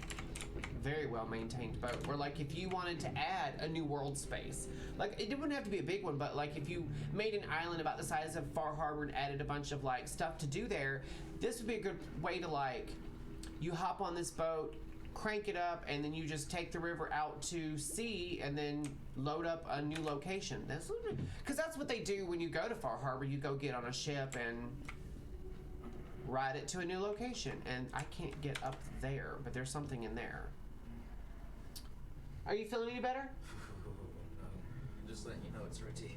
very well maintained boat where like if you wanted to add a new world space, like it wouldn't have to be a big one, but like if you made an island about the size of Far Harbor and added a bunch of like stuff to do there, this would be a good way to like, you hop on this boat, crank it up, and then you just take the river out to sea and then load up a new location. That's because that's what they do when you go to Far Harbor. You go get on a ship and ride it to a new location. And I can't get up there, but there's something in there. Are you feeling any better? Just letting you know it's Richie.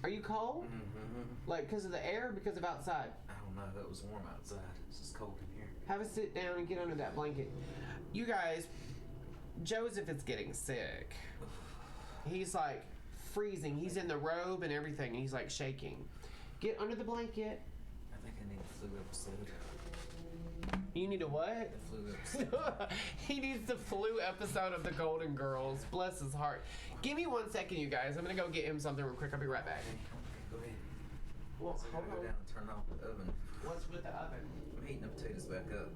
Are you cold? Mm-hmm. Like because of the air or because of outside? I don't know. It was warm outside. It's just cold in here. Have a sit down and get under that blanket. You guys, Joseph is getting sick. He's like freezing. He's in the robe and everything. And he's like shaking. Get under the blanket. I think I need a flu episode. You need a what? The flu episode. He needs the flu episode of the Golden Girls. Bless his heart. Give me 1 second, you guys. I'm gonna go get him something real quick. I'll be right back. Okay, go ahead. Well, So I gotta go down and turn off the oven. What's with the oven? I'm heating the potatoes back up.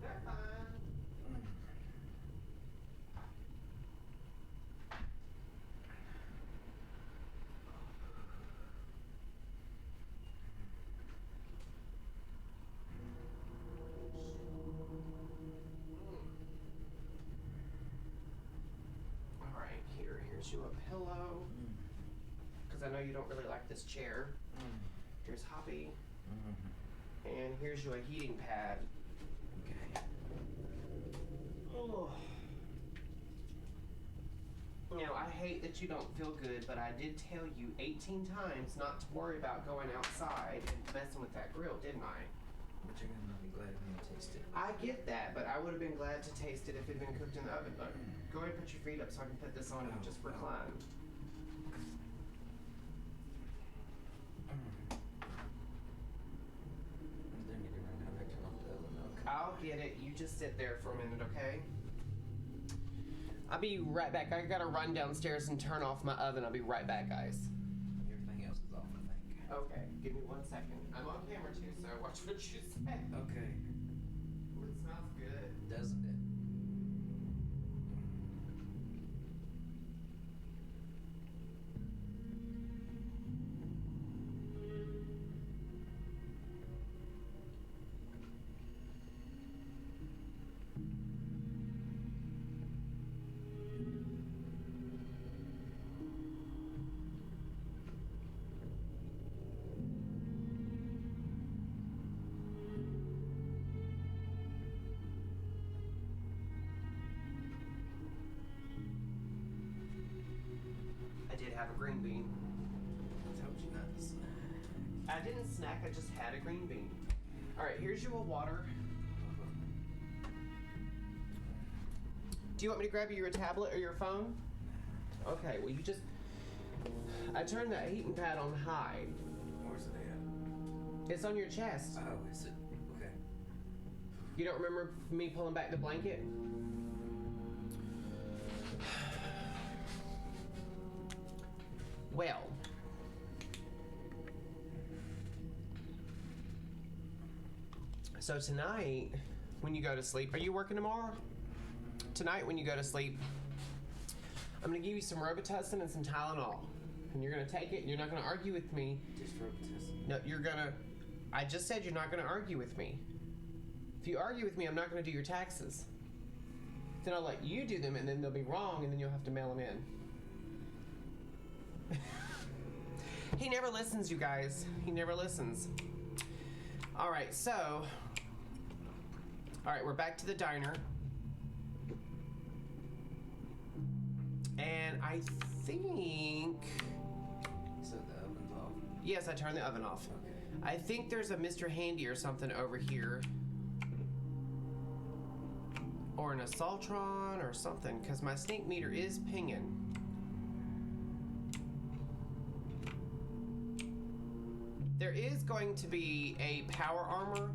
They're fine. Here's you a pillow, because I know you don't really like this chair. Here's Hoppy, and here's you a heating pad. Okay. Oh. You know, I hate that you don't feel good, but I did tell you 18 times not to worry about going outside and messing with that grill, didn't I? But you're gonna not be glad when you taste it. I get that, but I would have been glad to taste it if it had been cooked in the oven. Look, go ahead and put your feet up so I can put this on you. Just recline. Then you can run back turn off the oven. Okay. I'll get it. You just sit there for a minute, okay? I'll be right back. I gotta run downstairs and turn off my oven. I'll be right back, guys. Everything else is off, I think. Okay, give me 1 second. I'm on camera too, so watch what you say. Okay. Ooh, it smells good. Doesn't it? I did have a green bean. I told you not to snack. I didn't snack, I just had a green bean. Alright, here's your water. Do you want me to grab you your tablet or your phone? Okay, well you just... I turned that heating pad on high. Where's it at? It's on your chest. Oh, is it? Okay. You don't remember me pulling back the blanket? Well, so tonight, when you go to sleep, are you working tomorrow? Tonight, when you go to sleep, I'm gonna give you some Robitussin and some Tylenol, and you're gonna take it, and you're not gonna argue with me. Just Robitussin. No, you're gonna, I just said you're not gonna argue with me. If you argue with me, I'm not gonna do your taxes. Then I'll let you do them, and then they'll be wrong, and then you'll have to mail them in. He never listens, you guys. He never listens. All right, so. All right, we're back to the diner. And I think. So the oven's off. Yes, I turned the oven off. Okay. I think there's a Mr. Handy or something over here. Or an Assaultron or something, because my sneak meter is pinging. There is going to be a power armor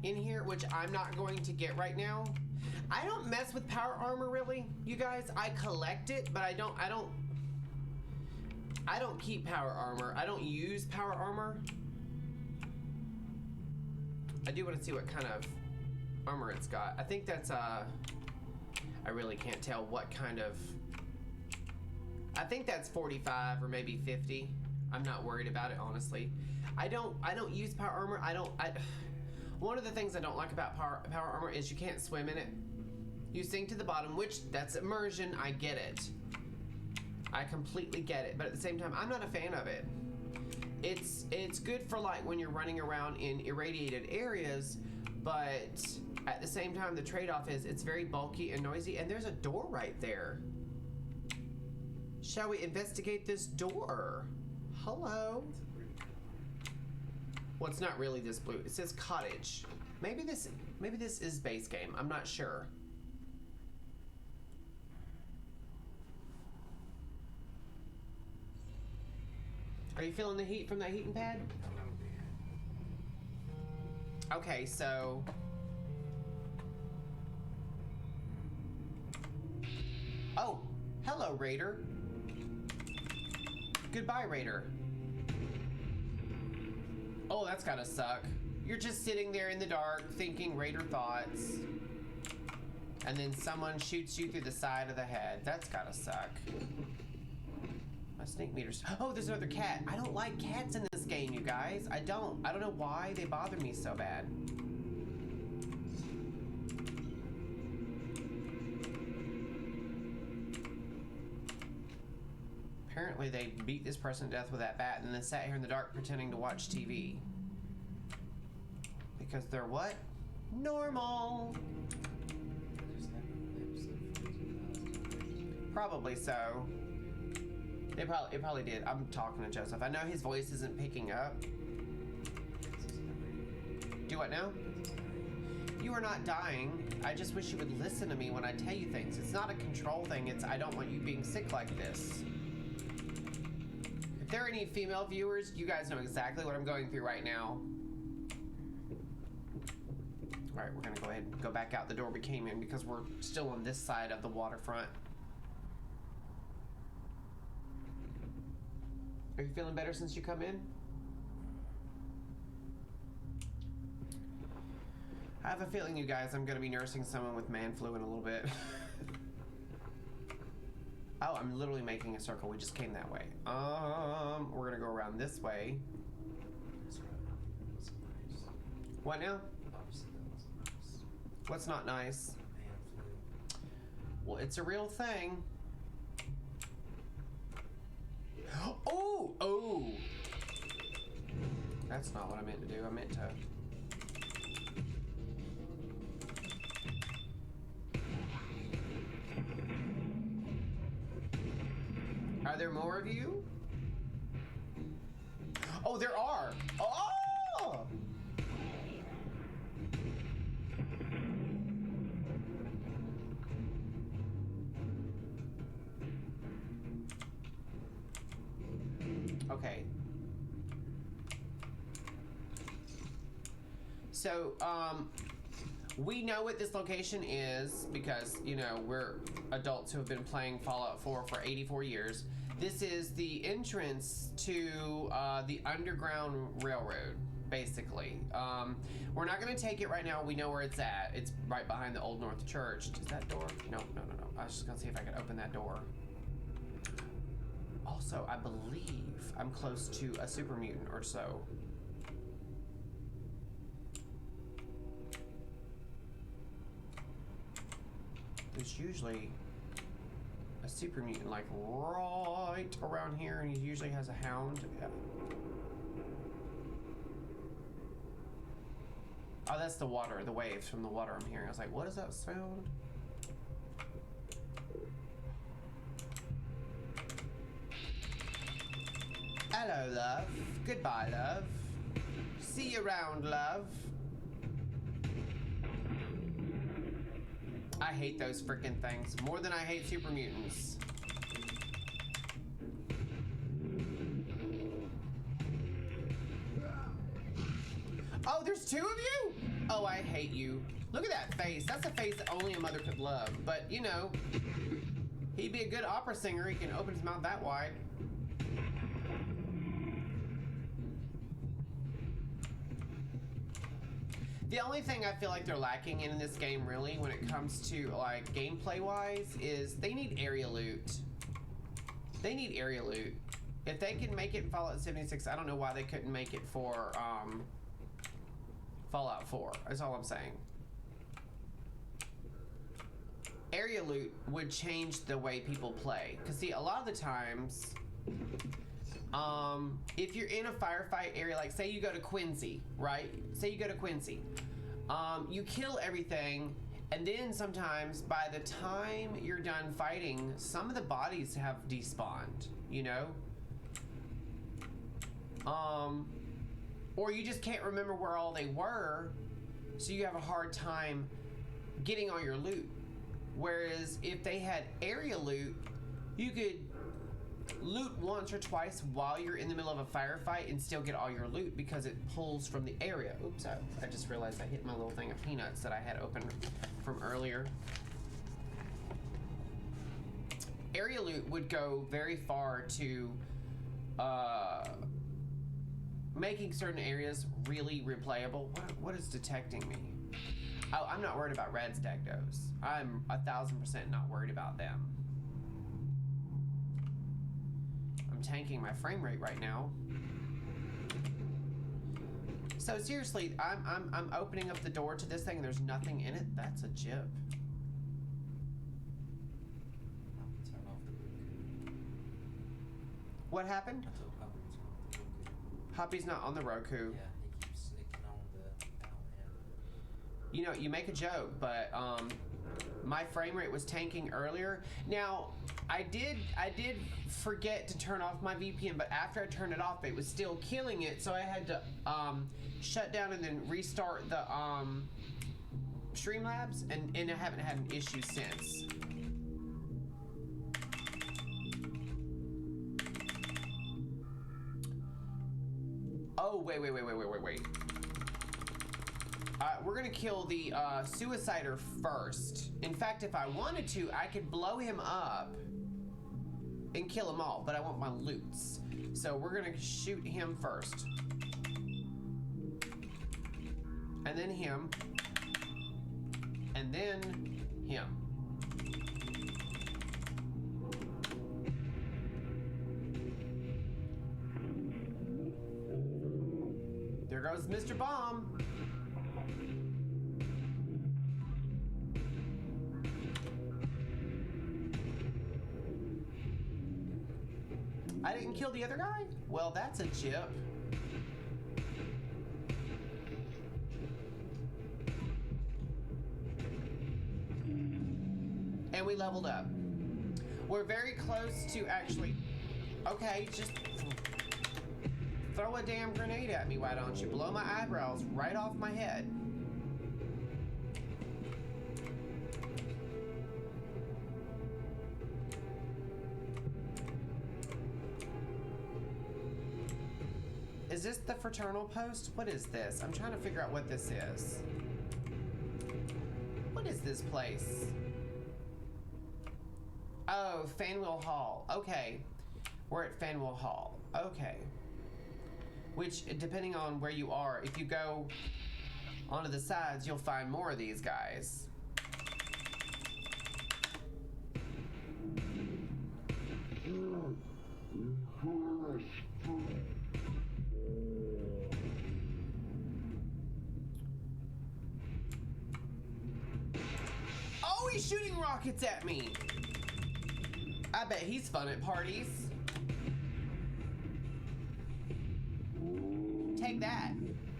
in here, which I'm not going to get right now. I don't mess with power armor really, you guys. I collect it, but I don't keep power armor. I don't use power armor. I do want to see what kind of armor it's got. I think that's I really can't tell what kind of. I think that's 45 or maybe 50. I'm not worried about it, honestly. I don't use power armor. One of the things I don't like about power armor is you can't swim in it. You sink to the bottom, which that's immersion. I get it. I completely get it. But at the same time, I'm not a fan of it. It's good for like when you're running around in irradiated areas, but at the same time, the trade-off is it's very bulky and noisy, and there's a door right there. Shall we investigate this door? Hello? Well, it's not really this blue. It says cottage. Maybe this is base game. I'm not sure. Are you feeling the heat from that heating pad? Okay, so oh, hello, Raider. Goodbye, Raider. Oh, that's gotta suck. You're just sitting there in the dark thinking Raider thoughts, and then someone shoots you through the side of the head. That's gotta suck. My snake meter's. Oh, there's another cat. I don't like cats in this game, you guys. I don't know why they bother me so bad. Apparently they beat this person to death with that bat and then sat here in the dark pretending to watch TV. Because they're what? Normal. Probably so. It probably did. I'm talking to Joseph. I know his voice isn't picking up. Do what now? You are not dying. I just wish you would listen to me when I tell you things. It's not a control thing. It's I don't want you being sick like this. If there are any female viewers, you guys know exactly what I'm going through right now. Alright, we're gonna go ahead and go back out the door we came in because we're still on this side of the waterfront. Are you feeling better since you come in? I have a feeling, you guys, I'm gonna be nursing someone with man flu in a little bit. Oh, I'm literally making a circle. We just came that way. We're gonna go around this way. What now? What's not nice? Well, it's a real thing. Oh! Oh! That's not what I meant to do. I meant to... Are there more of you? Oh, there are! Oh! Okay. So, we know what this location is because, you know, we're adults who have been playing Fallout 4 for 84 years. This is the entrance to the Underground Railroad, basically. We're not going to take it right now. We know where it's at. It's right behind the Old North Church. Is that door? No. I was just going to see if I could open that door. Also, I believe I'm close to a super mutant or so. There's usually a super mutant like right around here, and he usually has a hound. Yeah. Oh, that's the water, the waves from the water I'm hearing. I was like, what is that sound? Hello, love. Goodbye, love. See you around, love. I hate those freaking things more than I hate super mutants. Oh, there's two of you? Oh, I hate you. Look at that face. That's a face that only a mother could love. But, you know, he'd be a good opera singer. He can open his mouth that wide. The only thing I feel like they're lacking in this game, really, when it comes to, like, gameplay-wise, is they need area loot. They need area loot. If they can make it in Fallout 76, I don't know why they couldn't make it for, Fallout 4. That's all I'm saying. Area loot would change the way people play. Because, see, a lot of the times, if you're in a firefight area, like, say you go to Quincy, right? Say you go to Quincy. You kill everything, and then sometimes, by the time you're done fighting, some of the bodies have despawned, you know? Or you just can't remember where all they were, so you have a hard time getting all your loot. Whereas if they had area loot, you could loot once or twice while you're in the middle of a firefight and still get all your loot because it pulls from the area. Oops, I just realized I hit my little thing of peanuts that I had open from earlier. Area loot would go very far to making certain areas really replayable. What is detecting me? Oh, I'm not worried about Red's Dagdos. I'm 1000% not worried about them. I'm tanking my frame rate right now. So seriously, I'm opening up the door to this thing and there's nothing in it. That's a jip. Turn off the Roku. What happened? I told Puppy to turn off the Roku. Hoppy's not on the Roku. Yeah, he keeps sneaking on the outland. You know, you make a joke, but my frame rate was tanking earlier. Now, I did forget to turn off my VPN, but after I turned it off, it was still killing it, so I had to shut down and then restart the Streamlabs, and I haven't had an issue since. Oh, wait. We're gonna kill the Suicider first. In fact, if I wanted to, I could blow him up and kill them all, but I want my loots. So we're gonna shoot him first. And then him. And then him. There goes Mr. Bomb. I didn't kill the other guy? Well, that's a chip. And we leveled up. We're very close to actually... Okay, just throw a damn grenade at me, why don't you? Blow my eyebrows right off my head. Is this the fraternal post? What is this? I'm trying to figure out what this is. What is this place? Oh, Faneuil Hall. Okay. We're at Faneuil Hall. Okay. Which, depending on where you are, if you go onto the sides, you'll find more of these guys. Oh, he's shooting rockets at me! I bet he's fun at parties. Take that,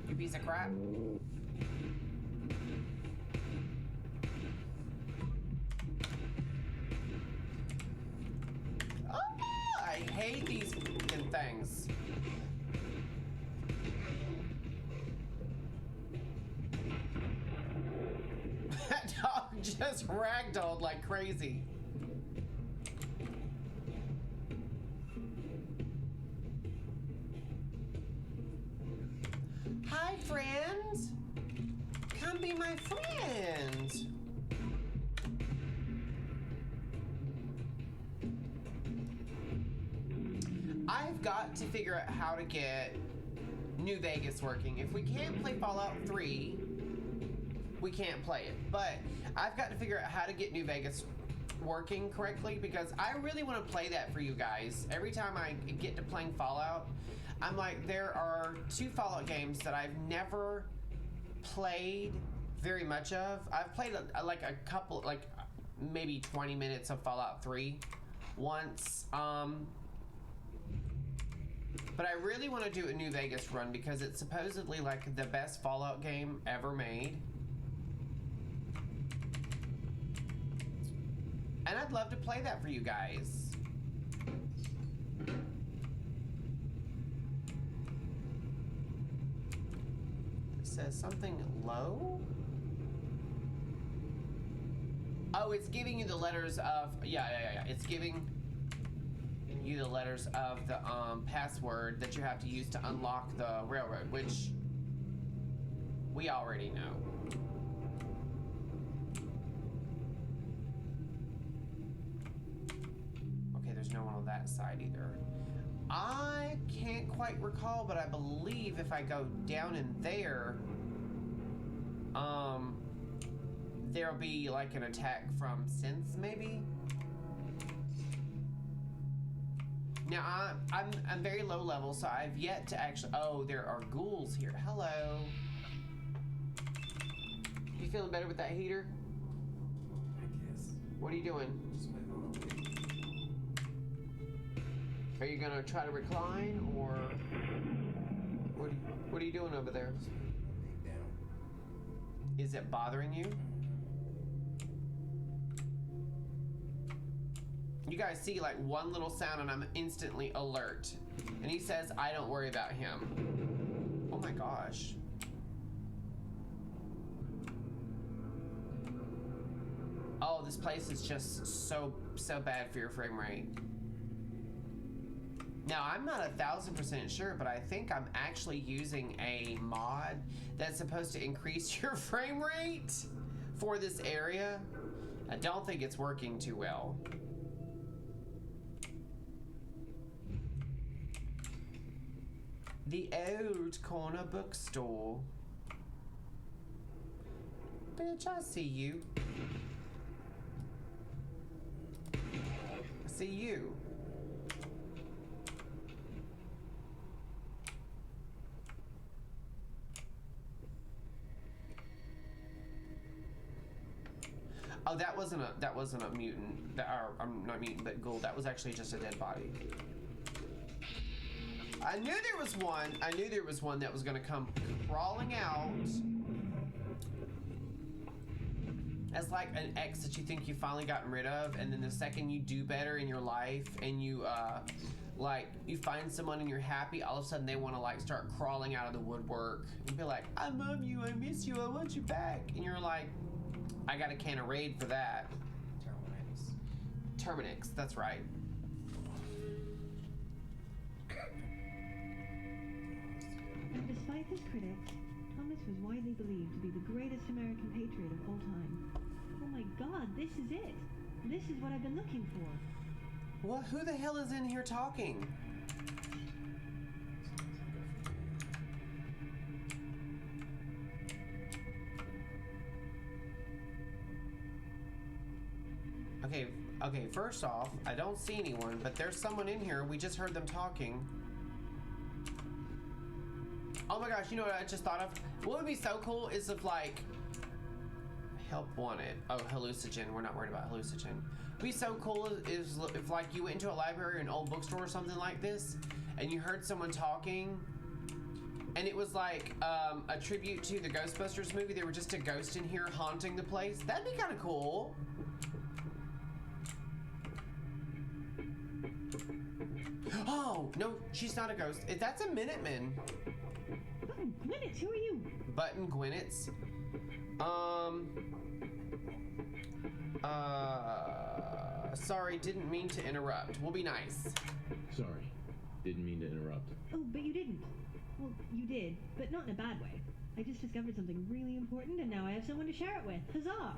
you piece of crap. Oh, I hate these fucking things. That dog just ragdolled like crazy. Hi, friend. Come be my friend. I've got to figure out how to get New Vegas working. If we can't play Fallout 3, we can't play it. But I've got to figure out how to get New Vegas working correctly, because I really want to play that for you guys. Every time I get to playing Fallout, I'm like, there are 2 Fallout games that I've never played very much of. I've played like a couple, like maybe 20 minutes of Fallout 3 once. But I really want to do a New Vegas run because it's supposedly like the best Fallout game ever made. And I'd love to play that for you guys. Says something low? Oh, it's giving you the letters of, yeah. It's giving you the letters of the password that you have to use to unlock the railroad, which we already know. Okay, there's no one on that side either. I can't quite recall, but I believe if I go down in there, there'll be like an attack from synths, maybe? Now, I'm very low level, so I've yet to actually... Oh, there are ghouls here. Hello. You feeling better with that heater? I guess. What are you doing? Just waiting on it. Are you gonna try to recline, or what are you doing over there? Just putting my leg down. Is it bothering you? You guys see like one little sound and I'm instantly alert. And he says, I don't worry about him. Oh my gosh. Oh, this place is just so bad for your frame rate. Now, I'm not 1,000% sure, but I think I'm actually using a mod that's supposed to increase your frame rate for this area. I don't think it's working too well. The old corner bookstore. Bitch, I see you. I see you. Oh, that wasn't a mutant. I'm not mutant, but ghoul. That was actually just a dead body. I knew there was one. I knew there was one that was gonna come crawling out as like an ex that you think you finally gotten rid of, and then the second you do better in your life and you like you find someone and you're happy, all of a sudden they want to like start crawling out of the woodwork and be like, I love you, I miss you, I want you back, and you're like, I got a can of Raid for that. Terminix, that's right. And despite his critics, Thomas was widely believed to be the greatest American patriot of all time. Oh my God, this is it. This is what I've been looking for. What? Who the hell is in here talking? Okay, first off, I don't see anyone, but there's someone in here. We just heard them talking. Oh my gosh, you know what I just thought of? What would be so cool is if like, help wanted. Oh, hallucinogen, we're not worried about hallucinogen. What'd be so cool is if like you went into a library or an old bookstore or something like this, and you heard someone talking, and it was like a tribute to the Ghostbusters movie. There were just a ghost in here haunting the place. That'd be kind of cool. Oh, no, she's not a ghost. That's a Minutemen. Button Gwyneth, who are you? Button Gwyneth's. Sorry, didn't mean to interrupt. We'll be nice. Sorry. Didn't mean to interrupt. Oh, but you didn't. Well, you did, but not in a bad way. I just discovered something really important, and now I have someone to share it with. Huzzah!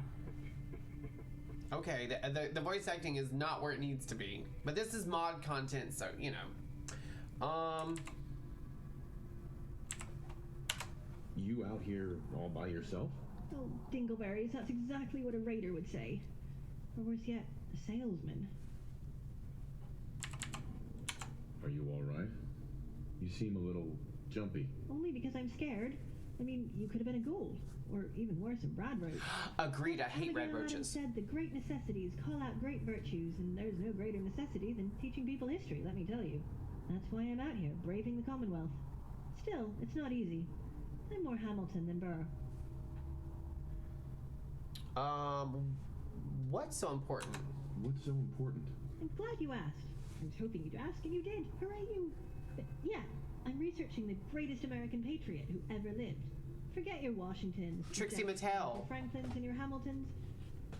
Okay, the voice acting is not where it needs to be. But this is mod content, so, you know. You out here all by yourself? Oh, dingleberries, that's exactly what a raider would say. Or worse yet, a salesman. Are you all right? You seem a little jumpy. Only because I'm scared. I mean, you could have been a ghoul. Or even worse, a Brad roach. Agreed, I hate red Abigail Adams roaches. said the great necessities call out great virtues, and there's no greater necessity than teaching people history, let me tell you. That's why I'm out here, braving the Commonwealth. Still, it's not easy. I'm more Hamilton than Burr. What's so important? What's so important? I'm glad you asked. I was hoping you'd ask, and you did. Hooray, you. But yeah, I'm researching the greatest American patriot who ever lived. Forget your Washingtons, Trixie your Mattel. your Franklins, and your Hamiltons.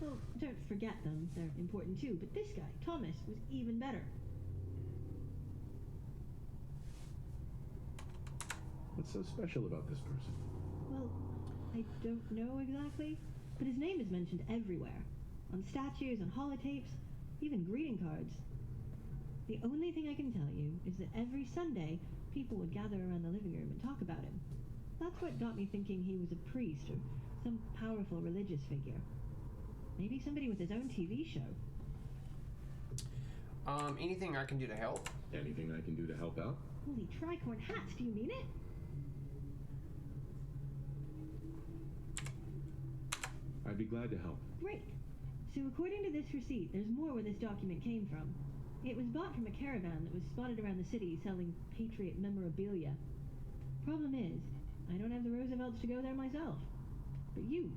Well, don't forget them. They're important too. But this guy, Thomas, was even better. What's so special about this person? Well, I don't know exactly, but his name is mentioned everywhere. On statues, on holotapes, even greeting cards. The only thing I can tell you is that every Sunday, people would gather around the living room and talk about him. That's what got me thinking he was a priest or some powerful religious figure. Maybe somebody with his own TV show. Anything I can do to help? Anything I can do to help out? Holy tricorn hats, do you mean it? I'd be glad to help. Great. So according to this receipt, there's more where this document came from. It was bought from a caravan that was spotted around the city selling Patriot memorabilia. Problem is, I don't have the Roosevelts to go there myself. But you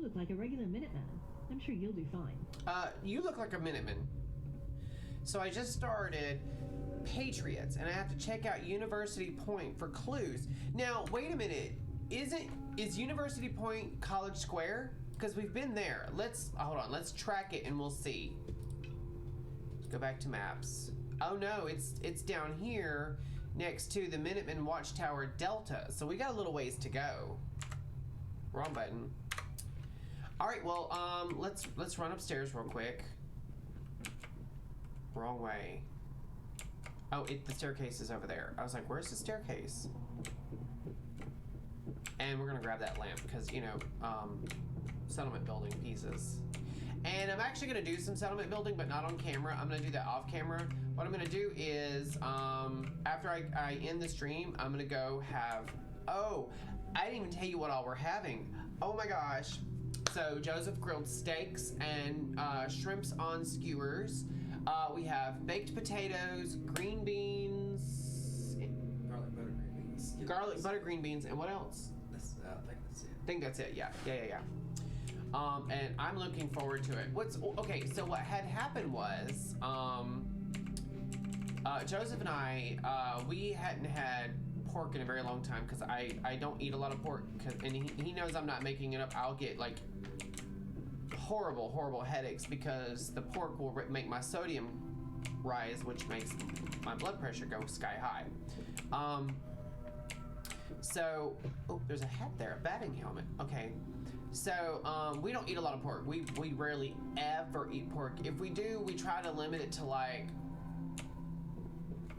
look like a regular Minuteman. I'm sure you'll do fine. You look like a Minuteman. So I just started Patriots, and I have to check out University Point for clues. Now, wait a minute. Is University Point College Square? Because we've been there. Hold on. Let's track it and we'll see. Go back to maps. Oh no, it's down here next to the Minutemen Watchtower Delta. So we got a little ways to go. Wrong button. All right, well, let's run upstairs real quick. Wrong way. Oh, the staircase is over there. I was like, where's the staircase? And we're gonna grab that lamp because, you know, settlement building pieces. And I'm actually gonna do some settlement building, but not on camera. I'm gonna do that off camera. What I'm gonna do is, after I end the stream, I'm gonna go have, oh, I didn't even tell you what all we're having. Oh my gosh. So Joseph grilled steaks and shrimps on skewers. We have baked potatoes, green beans, garlic butter green beans, and what else? I think that's it. I think that's it. Yeah. And I'm looking forward to it. Okay? So what had happened was, Joseph and I, we hadn't had pork in a very long time because I don't eat a lot of pork. And he knows I'm not making it up. I'll get like horrible headaches because the pork will make my sodium rise, which makes my blood pressure go sky high. So, oh, there's a hat there, a batting helmet. Okay. So, we don't eat a lot of pork. We rarely ever eat pork. If we do, we try to limit it to like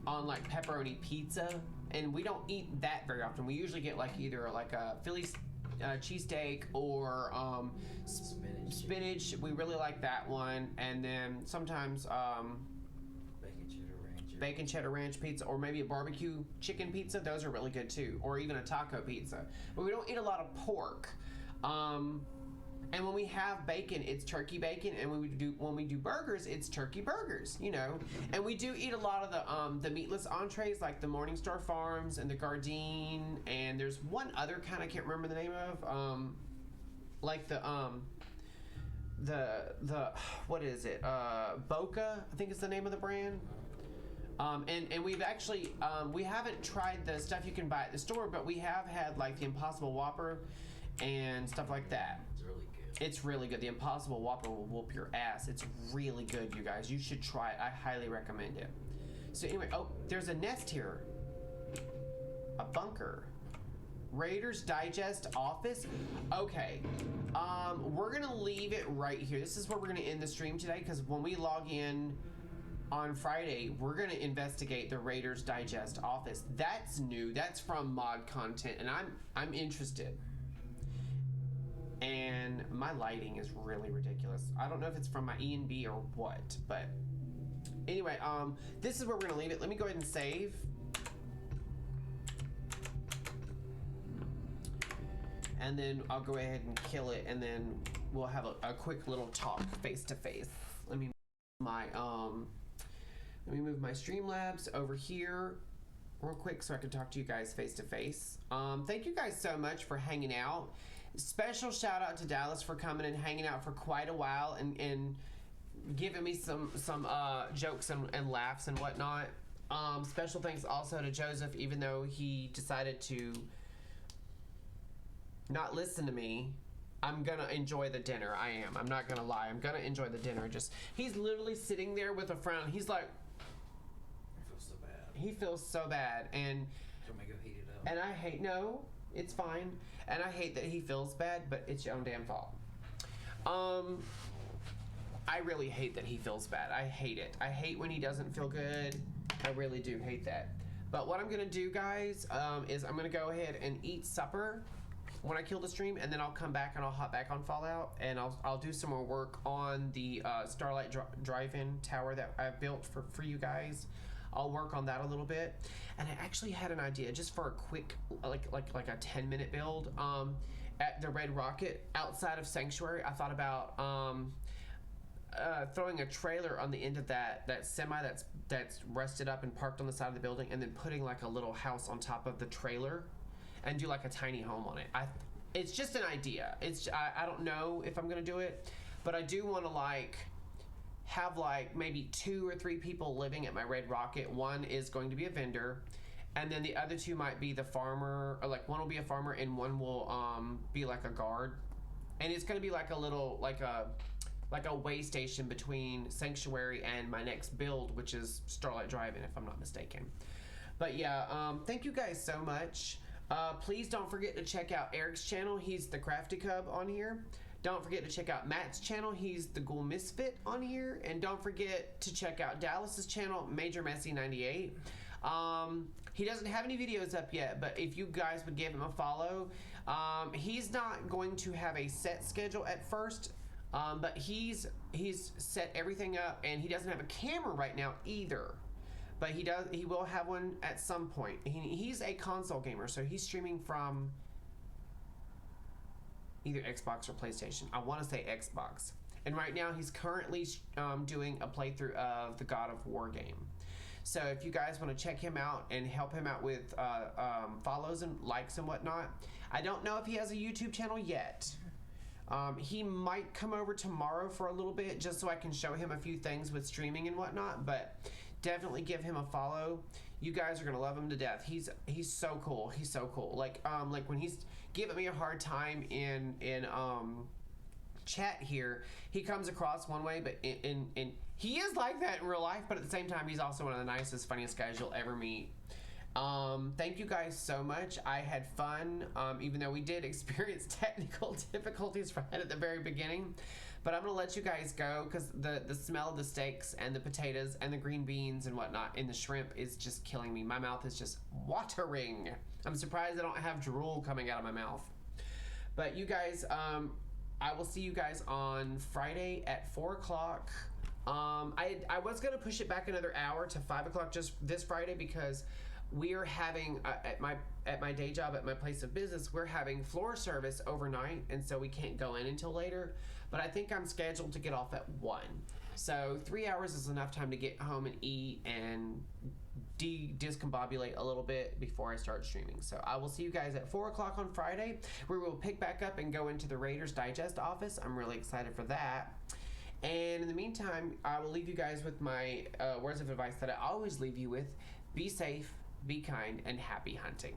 pepperoni pizza, and we don't eat that very often. We usually get like either like a Philly cheesesteak or spinach. We really like that one, and then sometimes bacon cheddar ranch pizza, or maybe a barbecue chicken pizza. Those are really good too, or even a taco pizza. But we don't eat a lot of pork. And when we have bacon, it's turkey bacon, and when we do burgers, it's turkey burgers, you know. And we do eat a lot of the meatless entrees, like the Morningstar Farms and the Gardein, and there's one other kind I can't remember the name of, like the what is it? Boca, I think is the name of the brand. And we've actually we haven't tried the stuff you can buy at the store, but we have had like the Impossible Whopper and stuff like that. It's really good. The Impossible Whopper will whoop your ass. It's really good, you guys. You should try it. I highly recommend it. So anyway, oh, there's a nest here. A bunker. Raiders Digest office. Okay. We're gonna leave it right here. This is where we're gonna end the stream today, because when we log in on Friday, we're gonna investigate the Raiders Digest office. That's new. That's from mod content, and I'm interested. And my lighting is really ridiculous. I don't know if it's from my E&B or what, but anyway, this is where we're gonna leave it. Let me go ahead and save. And then I'll go ahead and kill it, and then we'll have a quick little talk face to face. Let me move my Streamlabs over here real quick so I can talk to you guys face to face. Thank you guys so much for hanging out. Special shout out to Dallas for coming and hanging out for quite a while and giving me some jokes and laughs and whatnot. Special thanks also to Joseph, even though he decided to not listen to me. I'm gonna enjoy the dinner. I am. I'm not gonna lie. I'm gonna enjoy the dinner. He's literally sitting there with a frown. He's like, I feel so bad. he feels so bad, and Don't make it heat it up. and I hate, no, it's fine. And I hate that he feels bad, but it's your own damn fault. I really hate that he feels bad. I hate it. I hate when he doesn't feel good. I really do hate that. But what I'm gonna do, guys, is I'm gonna go ahead and eat supper when I kill the stream, and then I'll come back and I'll hop back on Fallout, and I'll do some more work on the Starlight Drive-In tower that I've built for you guys. I'll work on that a little bit. And I actually had an idea just for a quick, like a 10-minute build. At the Red Rocket outside of Sanctuary, I thought about throwing a trailer on the end of that semi that's rested up and parked on the side of the building, and then putting like a little house on top of the trailer and do like a tiny home on it. It's just an idea. I don't know if I'm gonna do it, but I do want to like have like maybe 2 or 3 people living at my Red Rocket. One is going to be a vendor, and then the other 2 might be the farmer, or like one will be a farmer and one will be like a guard. And it's going to be like a little like a way station between Sanctuary and my next build, which is Starlight Drive-In, if I'm not mistaken. But yeah, thank you guys so much. Please don't forget to check out Eric's channel. He's the Crafty Cub on here. Don't forget to check out Matt's channel. He's the Ghoul Misfit on here. And don't forget to check out Dallas's channel, Major Messy 98. He doesn't have any videos up yet, but if you guys would give him a follow, he's not going to have a set schedule at first, but he's set everything up, and he doesn't have a camera right now either. But he will have one at some point. He's a console gamer, so he's streaming from either Xbox or PlayStation. I want to say Xbox. And right now he's currently doing a playthrough of the God of War game. So if you guys want to check him out and help him out with follows and likes and whatnot. I don't know if he has a YouTube channel yet. He might come over tomorrow for a little bit just so I can show him a few things with streaming and whatnot, but definitely give him a follow. You guys are gonna love him to death. He's so cool. He's so cool. Like when he's giving me a hard time in chat here, he comes across one way, but in he is like that in real life, but at the same time he's also one of the nicest, funniest guys you'll ever meet. Thank you guys so much. I had fun, even though we did experience technical difficulties right at the very beginning. But I'm gonna let you guys go because the smell of the steaks and the potatoes and the green beans and whatnot and the shrimp is just killing me. My mouth is just watering. I'm surprised I don't have drool coming out of my mouth. But you guys, I will see you guys on Friday at 4 o'clock. I was gonna push it back another hour to 5 o'clock just this Friday because we are having at my day job at my place of business, we're having floor service overnight, and so we can't go in until later. But I think I'm scheduled to get off at 1. So 3 hours is enough time to get home and eat and discombobulate a little bit before I start streaming. So I will see you guys at 4 o'clock on Friday, where we'll pick back up and go into the Raiders Digest office. I'm really excited for that. And in the meantime, I will leave you guys with my words of advice that I always leave you with. Be safe, be kind, and happy hunting.